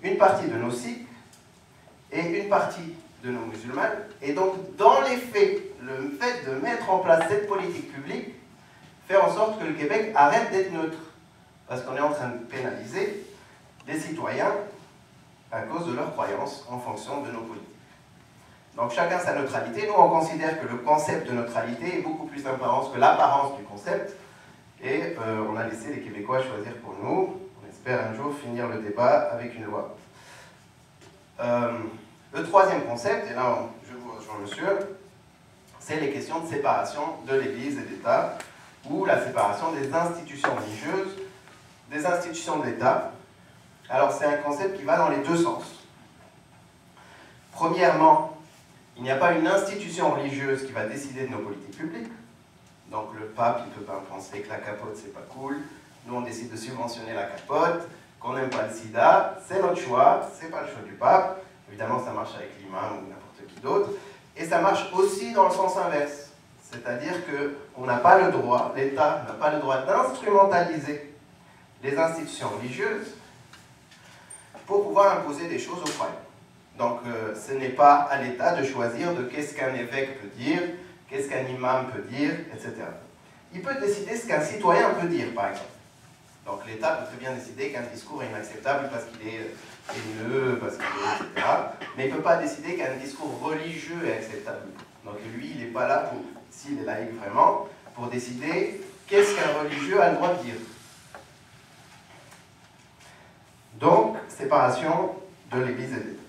une partie de nos sikhs, et une partie de nos musulmanes. Et donc, dans les faits, le fait de mettre en place cette politique publique fait en sorte que le Québec arrête d'être neutre. Parce qu'on est en train de pénaliser les citoyens à cause de leurs croyances en fonction de nos politiques. Donc, chacun sa neutralité. Nous, on considère que le concept de neutralité est beaucoup plus important que l'apparence du concept. Et on a laissé les Québécois choisir pour nous. On espère un jour finir le débat avec une loi. Le troisième concept, et là je vous rejoins monsieur, c'est les questions de séparation de l'Église et de l'État, ou la séparation des institutions religieuses des institutions de l'État. Alors c'est un concept qui va dans les deux sens. Premièrement, il n'y a pas une institution religieuse qui va décider de nos politiques publiques. Donc le pape, il ne peut pas penser que la capote, c'est pas cool. Nous, on décide de subventionner la capote, qu'on n'aime pas le sida, c'est notre choix, c'est pas le choix du pape. Évidemment, ça marche avec l'imam ou n'importe qui d'autre. Et ça marche aussi dans le sens inverse. C'est-à-dire qu'on n'a pas le droit, l'État n'a pas le droit d'instrumentaliser les institutions religieuses pour pouvoir imposer des choses aux croyants. Donc, ce n'est pas à l'État de choisir de qu'est-ce qu'un évêque peut dire, qu'est-ce qu'un imam peut dire, etc. Il peut décider ce qu'un citoyen peut dire, par exemple. Donc, l'État peut très bien décider qu'un discours est inacceptable parce qu'il est haineux, parce qu'il est, etc. Mais il ne peut pas décider qu'un discours religieux est acceptable. Donc, lui, il n'est pas là pour, s'il est laïque vraiment, pour décider qu'est-ce qu'un religieux a le droit de dire. Donc, séparation de l'Église et de l'État.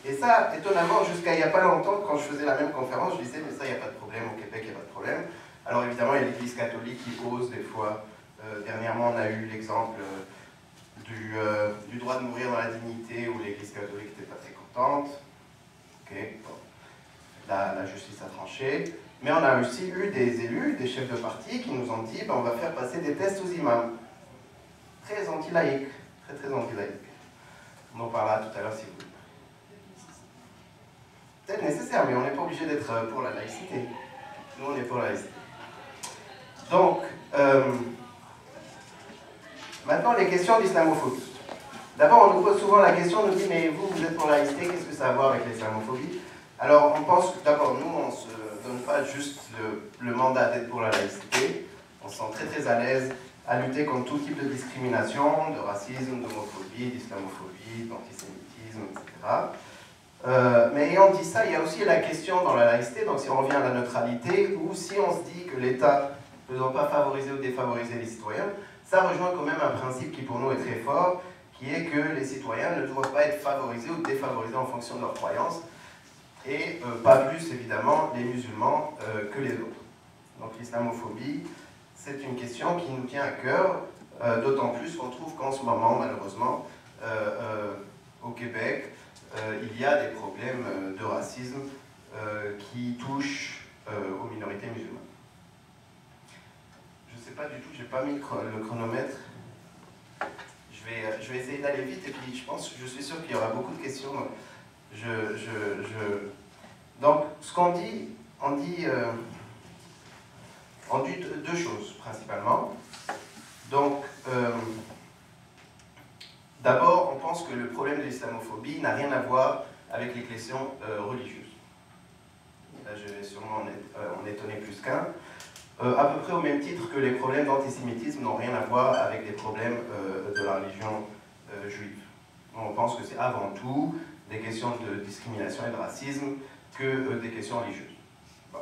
Et ça, étonnamment, jusqu'à il n'y a pas longtemps, quand je faisais la même conférence, je disais, mais ça, il n'y a pas de problème, au Québec, il n'y a pas de problème. Alors évidemment, il y a l'Église catholique qui ose des fois. Dernièrement, on a eu l'exemple du droit de mourir dans la dignité, où l'Église catholique n'était pas très contente. Ok, bon. La justice a tranché. Mais on a aussi eu des élus, des chefs de parti, qui nous ont dit, ben, on va faire passer des tests aux imams. Très anti-laïque, très anti-laïque. On en parlera tout à l'heure si vous voulez. Peut-être nécessaire, mais on n'est pas obligé d'être pour la laïcité. Nous, on est pour la laïcité. Donc, maintenant, les questions d'islamophobie. D'abord, on nous pose souvent la question, on nous dit, mais vous êtes pour la laïcité, qu'est-ce que ça a à voir avec l'islamophobie? Alors, on pense que d'abord, nous, on ne se donne pas juste le mandat d'être pour la laïcité. On se sent très à l'aise à lutter contre tout type de discrimination, de racisme, d'homophobie, d'islamophobie, d'antisémitisme, etc. Mais ayant dit ça, il y a aussi la question dans la laïcité, donc si on revient à la neutralité, ou si on se dit que l'État ne doit pas favoriser ou défavoriser les citoyens, ça rejoint quand même un principe qui pour nous est très fort, qui est que les citoyens ne doivent pas être favorisés ou défavorisés en fonction de leurs croyances, et pas plus évidemment les musulmans que les autres. Donc l'islamophobie, c'est une question qui nous tient à cœur, d'autant plus qu'on trouve qu'en ce moment, malheureusement, au Québec, il y a des problèmes de racisme qui touchent aux minorités musulmanes. Je ne sais pas du tout, je n'ai pas mis le chronomètre. Je vais essayer d'aller vite et puis je suis sûr qu'il y aura beaucoup de questions. Donc, ce qu'on dit, on dit deux choses principalement. Donc, d'abord, on pense que le problème de l'islamophobie n'a rien à voir avec les questions religieuses. Là, je vais sûrement en étonner plus qu'un. À peu près au même titre que les problèmes d'antisémitisme n'ont rien à voir avec les problèmes de la religion juive. On pense que c'est avant tout des questions de discrimination et de racisme que des questions religieuses. Bon.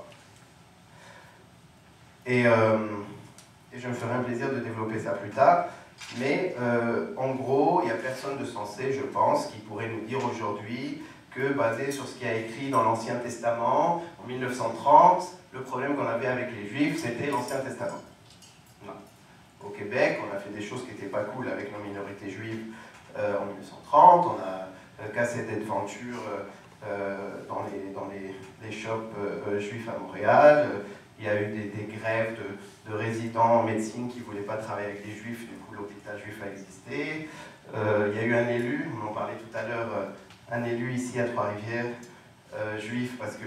Et je me ferai un plaisir de développer ça plus tard. Mais en gros, il n'y a personne de sensé, je pense, qui pourrait nous dire aujourd'hui que, basé sur ce qui a écrit dans l'Ancien Testament, en 1930, le problème qu'on avait avec les Juifs, c'était l'Ancien Testament. Non. Au Québec, on a fait des choses qui n'étaient pas cool avec nos minorités juives en 1930. On a cassé des devantures dans les shops juifs à Montréal. Il y a eu des grèves de résidents en médecine qui ne voulaient pas travailler avec les Juifs, du coup l'hôpital juif a existé. Il y a eu un élu, on en parlait tout à l'heure, un élu ici à Trois-Rivières, juif, parce que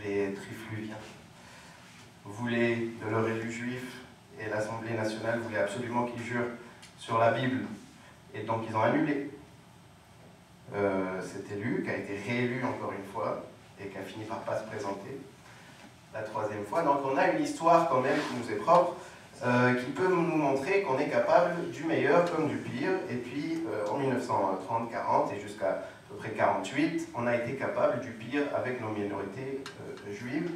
les trifluviens voulaient de leur élu juif, et l'Assemblée nationale voulait absolument qu'il jure sur la Bible, et donc ils ont annulé cet élu, qui a été réélu encore une fois, et qui a fini par ne pas se présenter la troisième fois. Donc on a une histoire quand même qui nous est propre, qui peut nous montrer qu'on est capable du meilleur comme du pire. Et puis en 1930-40 et jusqu'à à peu près 48, on a été capable du pire avec nos minorités juives.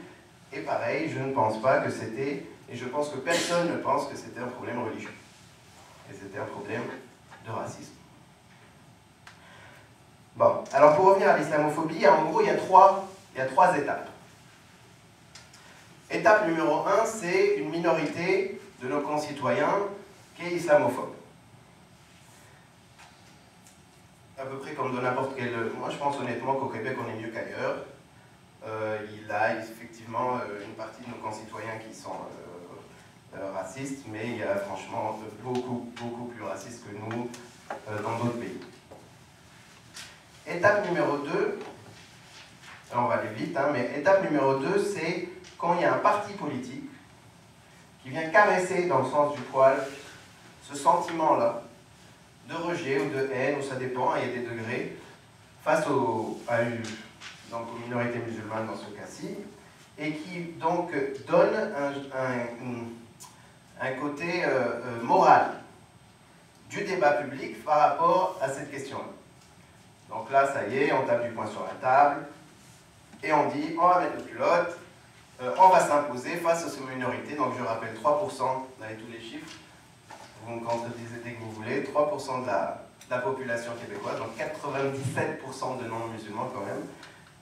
Et pareil, je ne pense pas que c'était, et je pense que personne ne pense que c'était un problème religieux. Et c'était un problème de racisme. Bon, alors pour revenir à l'islamophobie, en gros il y a trois étapes. Étape numéro 1, c'est une minorité de nos concitoyens qui est islamophobe. À peu près comme de n'importe quel... Moi, je pense honnêtement qu'au Québec, on est mieux qu'ailleurs. Il y a effectivement une partie de nos concitoyens qui sont racistes, mais il y a franchement beaucoup plus racistes que nous dans d'autres pays. Étape numéro 2, on va aller vite, hein, mais étape numéro 2, c'est quand il y a un parti politique qui vient caresser dans le sens du poil ce sentiment-là de rejet ou de haine, ou ça dépend, il y a des degrés, face aux minorités musulmanes dans ce cas-ci, et qui donc donne un côté moral du débat public par rapport à cette question-là. Donc là, ça y est, on tape du poing sur la table, et on dit, on va mettre nos culottes, on va s'imposer face à ces minorités. Donc je rappelle 3%, vous avez tous les chiffres, vous me contredisez dès que vous voulez, 3% de la population québécoise, donc 97% de non-musulmans quand même.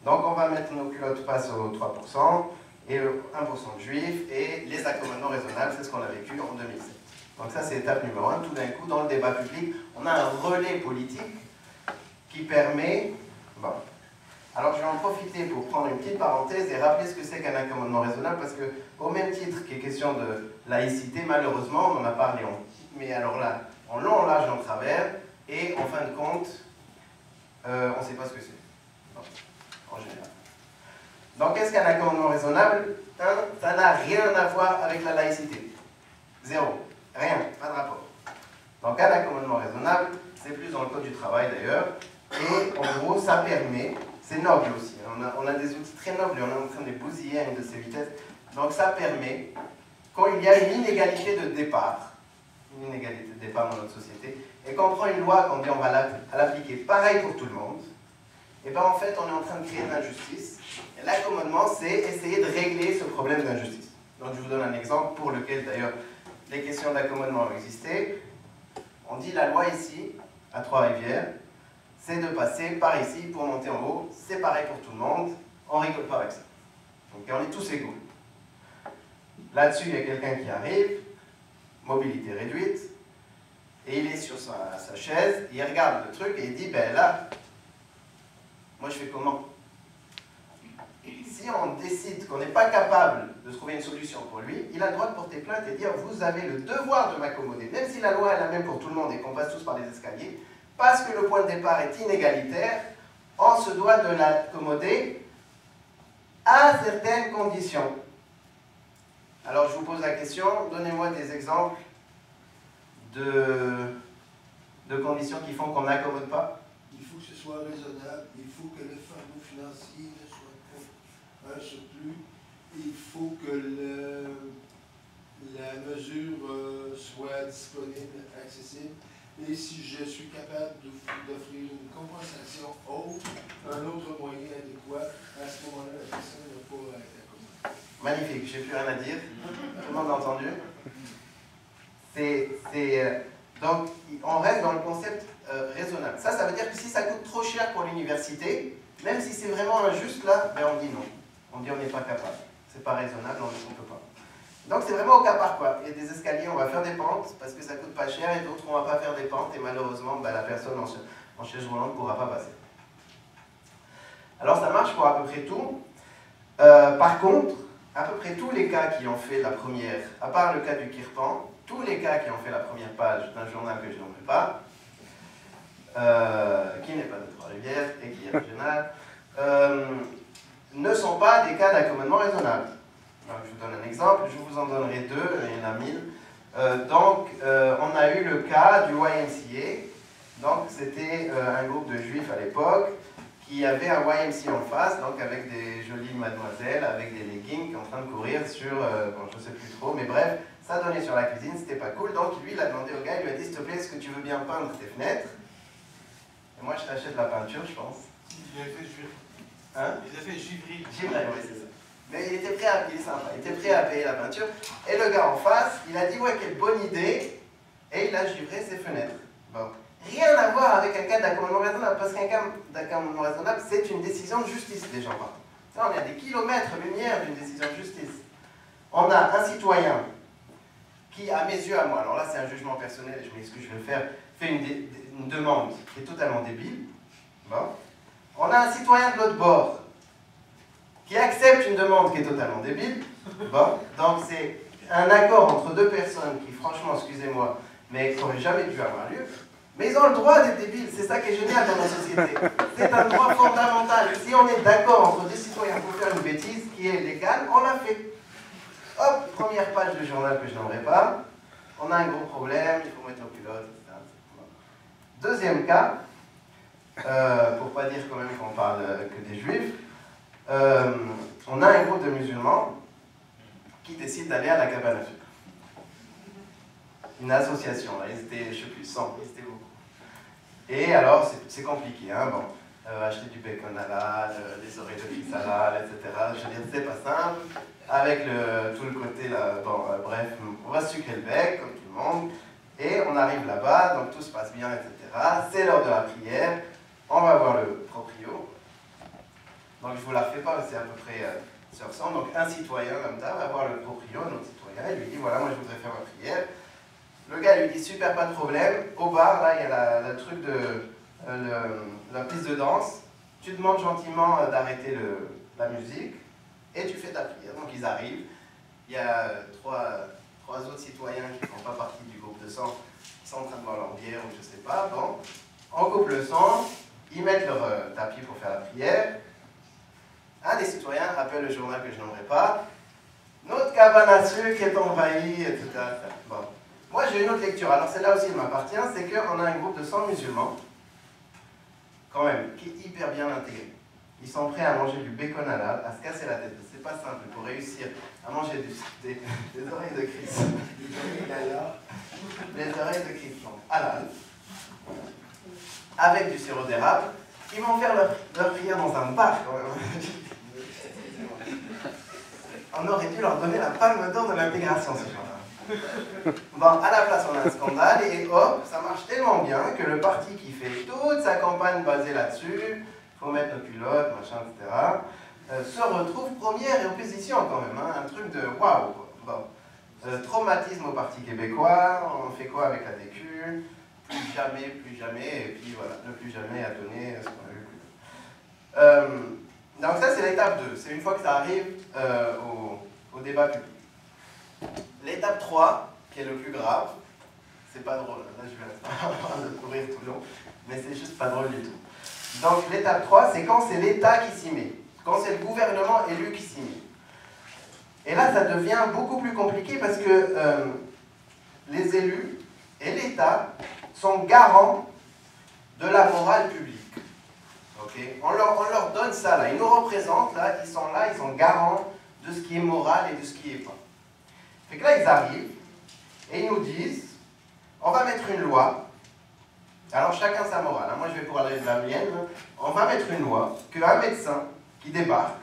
Donc on va mettre nos culottes face aux 3% et 1% de juifs, et les accommodements raisonnables, c'est ce qu'on a vécu en 2007. Donc ça c'est étape numéro 1, tout d'un coup dans le débat public, on a un relais politique qui permet... Bon. Alors je vais en profiter pour prendre une petite parenthèse et rappeler ce que c'est qu'un accommodement raisonnable, parce que au même titre qu'il est question de laïcité, malheureusement, on en a parlé, mais alors là, en long, en large et en travers, et en fin de compte, on ne sait pas ce que c'est, en général. Donc qu'est-ce qu'un accommodement raisonnable? Ça n'a rien à voir avec la laïcité. Zéro. Rien, pas de rapport. Donc un accommodement raisonnable, c'est plus dans le code du travail d'ailleurs, et en gros, ça permet... C'est noble aussi, on a des outils très nobles et on est en train de les bousiller à une de ces vitesses. Donc ça permet, quand il y a une inégalité de départ dans notre société, et qu'on prend une loi, qu'on dit on va l'appliquer pareil pour tout le monde, et bien en fait on est en train de créer de l'injustice. Et l'accommodement, c'est essayer de régler ce problème d'injustice. Donc je vous donne un exemple pour lequel d'ailleurs les questions d'accommodement ont existé. On dit la loi ici, à Trois-Rivières, c'est de passer par ici pour monter en haut, c'est pareil pour tout le monde, on ne rigole pas avec ça. Donc on est tous égaux. Là-dessus, il y a quelqu'un qui arrive, mobilité réduite, et il est sur sa chaise, il regarde le truc et il dit, ben là, moi je fais comment? Si on décide qu'on n'est pas capable de trouver une solution pour lui, il a le droit de porter plainte et dire, vous avez le devoir de m'accommoder, même si la loi est la même pour tout le monde et qu'on passe tous par les escaliers, parce que le point de départ est inégalitaire, on se doit de l'accommoder à certaines conditions. Alors je vous pose la question, donnez-moi des exemples de conditions qui font qu'on n'accommode pas. Il faut que ce soit raisonnable, il faut que le fardeau financier ne soit pas un surplus, il faut que la mesure soit disponible, accessible. Et si je suis capable d'offrir une compensation autre, un autre moyen adéquat, à ce moment-là, la personne ne va pas être accommodée. Magnifique, j'ai plus rien à dire. Tout le monde a entendu. Donc, on reste dans le concept raisonnable. Ça veut dire que si ça coûte trop cher pour l'université, même si c'est vraiment injuste là, ben on dit non. On dit on n'est pas capable. C'est pas raisonnable, on ne peut pas. Donc c'est vraiment au cas par cas. Il y a des escaliers, on va faire des pentes parce que ça coûte pas cher, et d'autres on va pas faire des pentes, et malheureusement ben, la personne en chaise roulante ne pourra pas passer. Alors ça marche pour à peu près tout. Par contre, à peu près tous les cas qui ont fait la première, à part le cas du Kirpan, tous les cas qui ont fait la première page d'un journal que je nommerai pas, qui n'est pas de Trois-Rivières et qui est régional, ne sont pas des cas d'accommodement raisonnable. Donc, je vous donne un exemple, je vous en donnerai deux, il y en a 1000. On a eu le cas du YMCA. Donc, c'était un groupe de juifs à l'époque qui avait un YMCA en face, donc avec des jolies mademoiselles, avec des leggings, en train de courir sur, bon, je ne sais plus trop, mais bref, ça donnait sur la cuisine, c'était pas cool. Donc, lui, il a demandé au gars, il lui a dit, s'il te plaît, est-ce que tu veux bien peindre tes fenêtres? Et moi, je t'achète de la peinture, je pense. Il a fait juif. Hein? Il a fait givry. Givry, oui, c'est ça. Mais il était prêt à payer, sympa, il était prêt à payer la peinture. Et le gars en face, il a dit, ouais, quelle bonne idée. Et il a givré ses fenêtres. Bon. Rien à voir avec un cas d'accommodement raisonnable, parce qu'un cas d'accommodement raisonnable, c'est une décision de justice, déjà. Là, on est à des kilomètres-lumière d'une décision de justice. On a un citoyen qui, à mes yeux, à moi, alors là, c'est un jugement personnel, et je m'excuse, je vais le faire, fait une demande qui est totalement débile. Bon. On a un citoyen de l'autre bord qui accepte une demande qui est totalement débile. Bon, donc c'est un accord entre deux personnes qui, franchement, excusez-moi, mais qui n'auraient jamais dû avoir lieu. Mais ils ont le droit d'être débiles, c'est ça qui est génial dans nos sociétés. C'est un droit fondamental. Si on est d'accord entre deux citoyens pour faire une bêtise qui est légale, on l'a fait. Hop, première page de journal que je n'aimerais pas. On a un gros problème, il faut mettre nos culottes, etc. Deuxième cas, pour pas dire quand même qu'on parle que des juifs, on a un groupe de musulmans qui décide d'aller à la cabane à sucre. Une association, là, ils étaient, je sais plus, 100, ils étaient beaucoup. Et alors, c'est compliqué, hein, bon, acheter du bacon halal, des oreilles de fils halal, etc. Je veux dire, c'est pas simple. Avec tout le côté, là, bon, bref, on va se sucrer le bec, comme tout le monde, et on arrive là-bas, donc tout se passe bien, etc. C'est l'heure de la prière, on va voir le proprio. Donc je vous la refais pas, c'est à peu près se ressemble. Donc un citoyen lambda va voir le proprio, un autre citoyen, il lui dit voilà, moi je voudrais faire ma prière. Le gars lui dit super, pas de problème. Au bar, là, il y a le truc de la piste de danse. Tu demandes gentiment d'arrêter la musique et tu fais ta prière. Donc ils arrivent. Il y a trois autres citoyens qui ne font pas partie du groupe de 100 qui sont en train de boire leur bière ou je sais pas. Bon, on coupe le son, ils mettent leur tapis pour faire la prière. Un des citoyens appelle le journal que je n'aimerais pas. Notre cabane à sucre est envahie, etc. Bon. Moi, j'ai une autre lecture. Alors, celle-là aussi, elle m'appartient. C'est qu'on a un groupe de 100 musulmans, quand même, qui est hyper bien intégré. Ils sont prêts à manger du bacon halal, à se casser la tête. C'est pas simple pour réussir à manger des oreilles de Christ. Les oreilles de Christ, donc halal, avec du sirop d'érable. Ils vont faire leur prière dans un bar, quand même. On aurait dû leur donner la palme d'or de l'intégration, ces gens-là. Bon, à la place, on a un scandale, et hop, ça marche tellement bien que le parti qui fait toute sa campagne basée là-dessus, il faut mettre nos culottes, machin, etc., se retrouve première opposition quand même, hein, un truc de waouh. Bon. Traumatisme au Parti québécois, on fait quoi avec la DQ? Plus jamais, et puis voilà, ne plus jamais à donner ce qu'on a vu plus tard. Donc ça, c'est l'étape 2, c'est une fois que ça arrive au débat public. L'étape 3, qui est le plus grave, c'est pas drôle, là je vais le courir tout le long, mais c'est juste pas drôle du tout. Donc l'étape 3, c'est quand c'est l'État qui s'y met, quand c'est le gouvernement élu qui s'y met. Et là, ça devient beaucoup plus compliqué parce que les élus et l'État sont garants de la morale publique. Okay? On leur donne ça, là. Ils nous représentent, là, ils sont garants de ce qui est moral et de ce qui n'est pas. Fait que là, ils arrivent et ils nous disent, on va mettre une loi. Alors, chacun sa morale. Hein. Moi, je vais pour aller de la mienne. On va mettre une loi qu'un médecin qui débarque,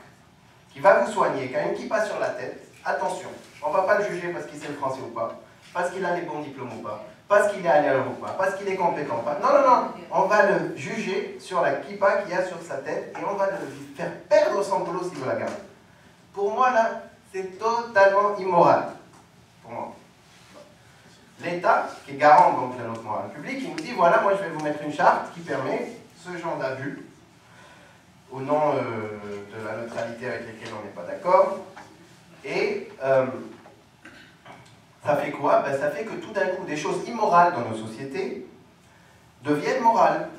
qui va vous soigner, qui a une kippa sur la tête, attention, on ne va pas le juger parce qu'il sait le français ou pas, parce qu'il a les bons diplômes ou pas, parce qu'il est allé à l'heure ou pas, parce qu'il est compétent ou pas. Non, non, non, on va le juger sur la kippa qu'il y a sur sa tête et on va le faire perdre son boulot s'il veut la garder. Pour moi, là, c'est totalement immoral. Pour moi. L'État, qui est garant donc de notre morale publique, il nous dit, voilà, moi je vais vous mettre une charte qui permet ce genre d'abus, au nom de la neutralité avec laquelle on n'est pas d'accord. Et ça fait quoi? Ben, ça fait que tout d'un coup, des choses immorales dans nos sociétés deviennent morales.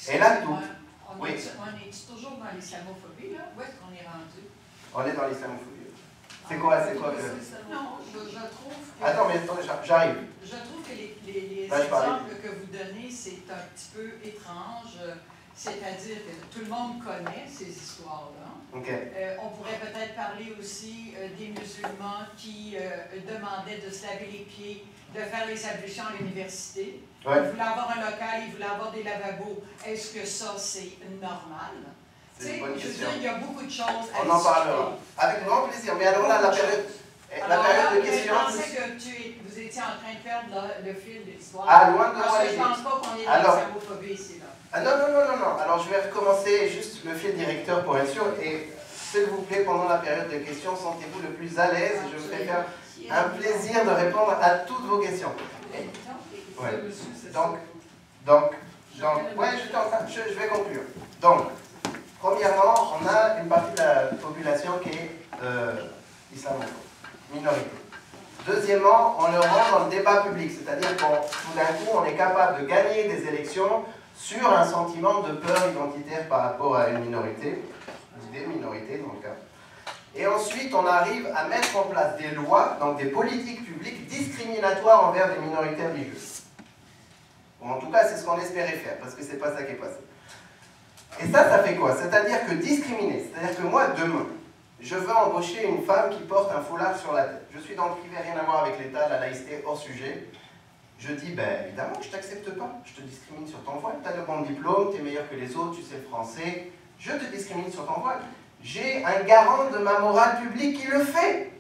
Et là, tout. On est toujours dans l'islamophobie, là? Où est-ce qu'on est rendu? On est dans l'islamophobie. C'est quoi que... Non, je trouve que... Attends, mais j'arrive. Je trouve que les exemples que vous donnez, c'est un petit peu étrange. C'est-à-dire que tout le monde connaît ces histoires-là. Okay. On pourrait peut-être parler aussi des musulmans qui demandaient de se laver les pieds, de faire les ablutions à l'université. Ouais. Ils voulaient avoir un local, ils voulaient avoir des lavabos. Est-ce que ça, c'est normal? C'est une bonne question. Je veux dire, il y a beaucoup de choses à On en parlera. Avec grand plaisir. Mais alors là, la période de questions... Je pensais que vous étiez en train de perdre le fil de l'histoire. Ah, loin de moi. Parce que je ne pense pas qu'on est dans l'islamophobie ici, là. Ah non. Alors je vais recommencer juste le fil directeur pour être sûr. Et s'il vous plaît, pendant la période de questions, sentez-vous le plus à l'aise. Je me ferai faire un plaisir de répondre à toutes vos questions. Ouais. Donc, ouais, je vais conclure. Donc, premièrement, on a une partie de la population qui est islamophobe, minorité. Deuxièmement, on le rend dans le débat public, c'est-à-dire qu'on tout d'un coup, on est capable de gagner des élections sur un sentiment de peur identitaire par rapport à une minorité, ou des minorités dans le cas. Et ensuite, on arrive à mettre en place des lois, donc des politiques publiques discriminatoires envers des minorités religieuses. Bon, en tout cas, c'est ce qu'on espérait faire, parce que c'est pas ça qui est passé. Et ça fait quoi? C'est-à-dire que discriminer, c'est-à-dire que moi, demain, je veux embaucher une femme qui porte un foulard sur la tête. Je suis dans le privé, rien à voir avec l'État, la laïcité, hors sujet. Je dis, ben évidemment, je t'accepte pas, je te discrimine sur ton voile, tu as le bon diplôme, tu es meilleur que les autres, tu sais le français, je te discrimine sur ton voile. J'ai un garant de ma morale publique qui le fait.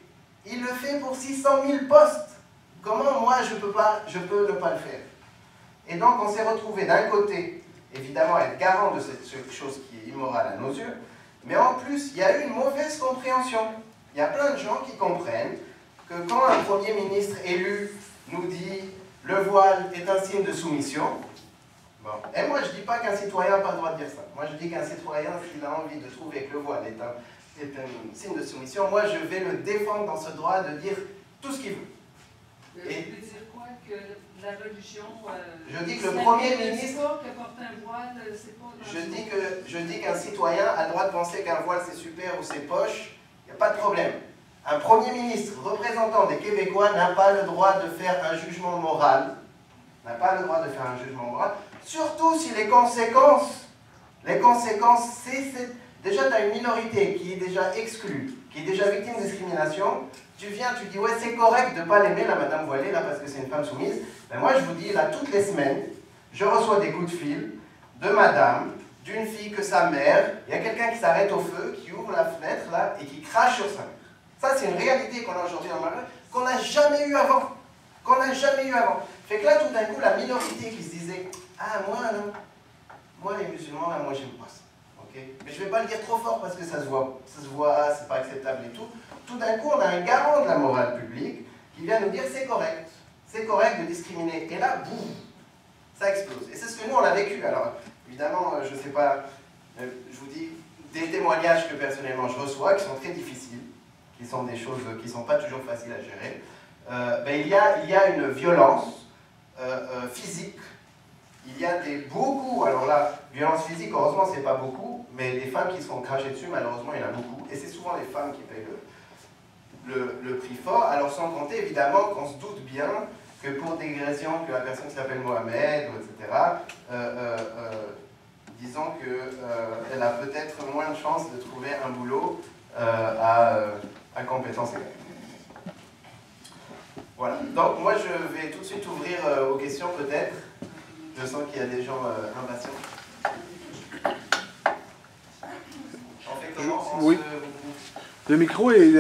Il le fait pour 600 000 postes. Comment moi je peux ne pas le faire? Et donc on s'est retrouvé d'un côté, évidemment, être garant de cette chose qui est immorale à nos yeux, mais en plus, il y a eu une mauvaise compréhension. Il y a plein de gens qui comprennent que quand un Premier ministre élu nous dit « le voile est un signe de soumission », bon. Et moi, je ne dis pas qu'un citoyen n'a pas le droit de dire ça. Moi, je dis qu'un citoyen, s'il a envie de trouver que le voile est un signe de soumission, moi, je vais le défendre dans ce droit de dire tout ce qu'il veut. Et tu veux dire quoi? Que la religion... je dis que le Premier ministre... que porter un voile, c'est pas... Je dis qu'un citoyen a le droit de penser qu'un voile c'est super ou c'est poche, il n'y a pas de problème. Un Premier ministre représentant des Québécois n'a pas le droit de faire un jugement moral, surtout si les conséquences, c'est déjà tu as une minorité qui est déjà exclue, qui est déjà victime de discrimination, tu viens, tu dis ouais c'est correct de ne pas l'aimer la madame voilée là parce que c'est une femme soumise, mais moi je vous dis là toutes les semaines, je reçois des coups de fil de madame, d'une fille que sa mère, il y a quelqu'un qui s'arrête au feu, qui ouvre la fenêtre là et qui crache sur sa mère. Ça c'est une réalité qu'on a aujourd'hui dans le Maroc, qu'on n'a jamais eu avant. Fait que là, tout d'un coup, la minorité qui se disait « Ah, moi les musulmans, là, moi j'aime pas ça. Okay? » Mais je ne vais pas le dire trop fort parce que ça se voit, c'est pas acceptable et tout. Tout d'un coup, on a un garant de la morale publique qui vient nous dire « C'est correct de discriminer. » Et là, boum, ça explose. Et c'est ce que nous, on a vécu. Alors, évidemment, je ne sais pas, je vous dis, des témoignages que personnellement je reçois, qui sont très difficiles, qui sont des choses qui ne sont pas toujours faciles à gérer. Il y a une violence physique, il y a beaucoup, alors là, violence physique, heureusement c'est pas beaucoup, mais les femmes qui se font cracher dessus, malheureusement il y en a beaucoup, et c'est souvent les femmes qui payent le prix fort, alors sans compter évidemment qu'on se doute bien que pour des raisons que la personne s'appelle Mohamed, etc., disons qu'elle a peut-être moins de chances de trouver un boulot à compétences égales. Voilà, donc moi je vais tout de suite ouvrir aux questions peut-être. Je sens qu'il y a des gens impatients. On fait comment? Oui. Le micro est...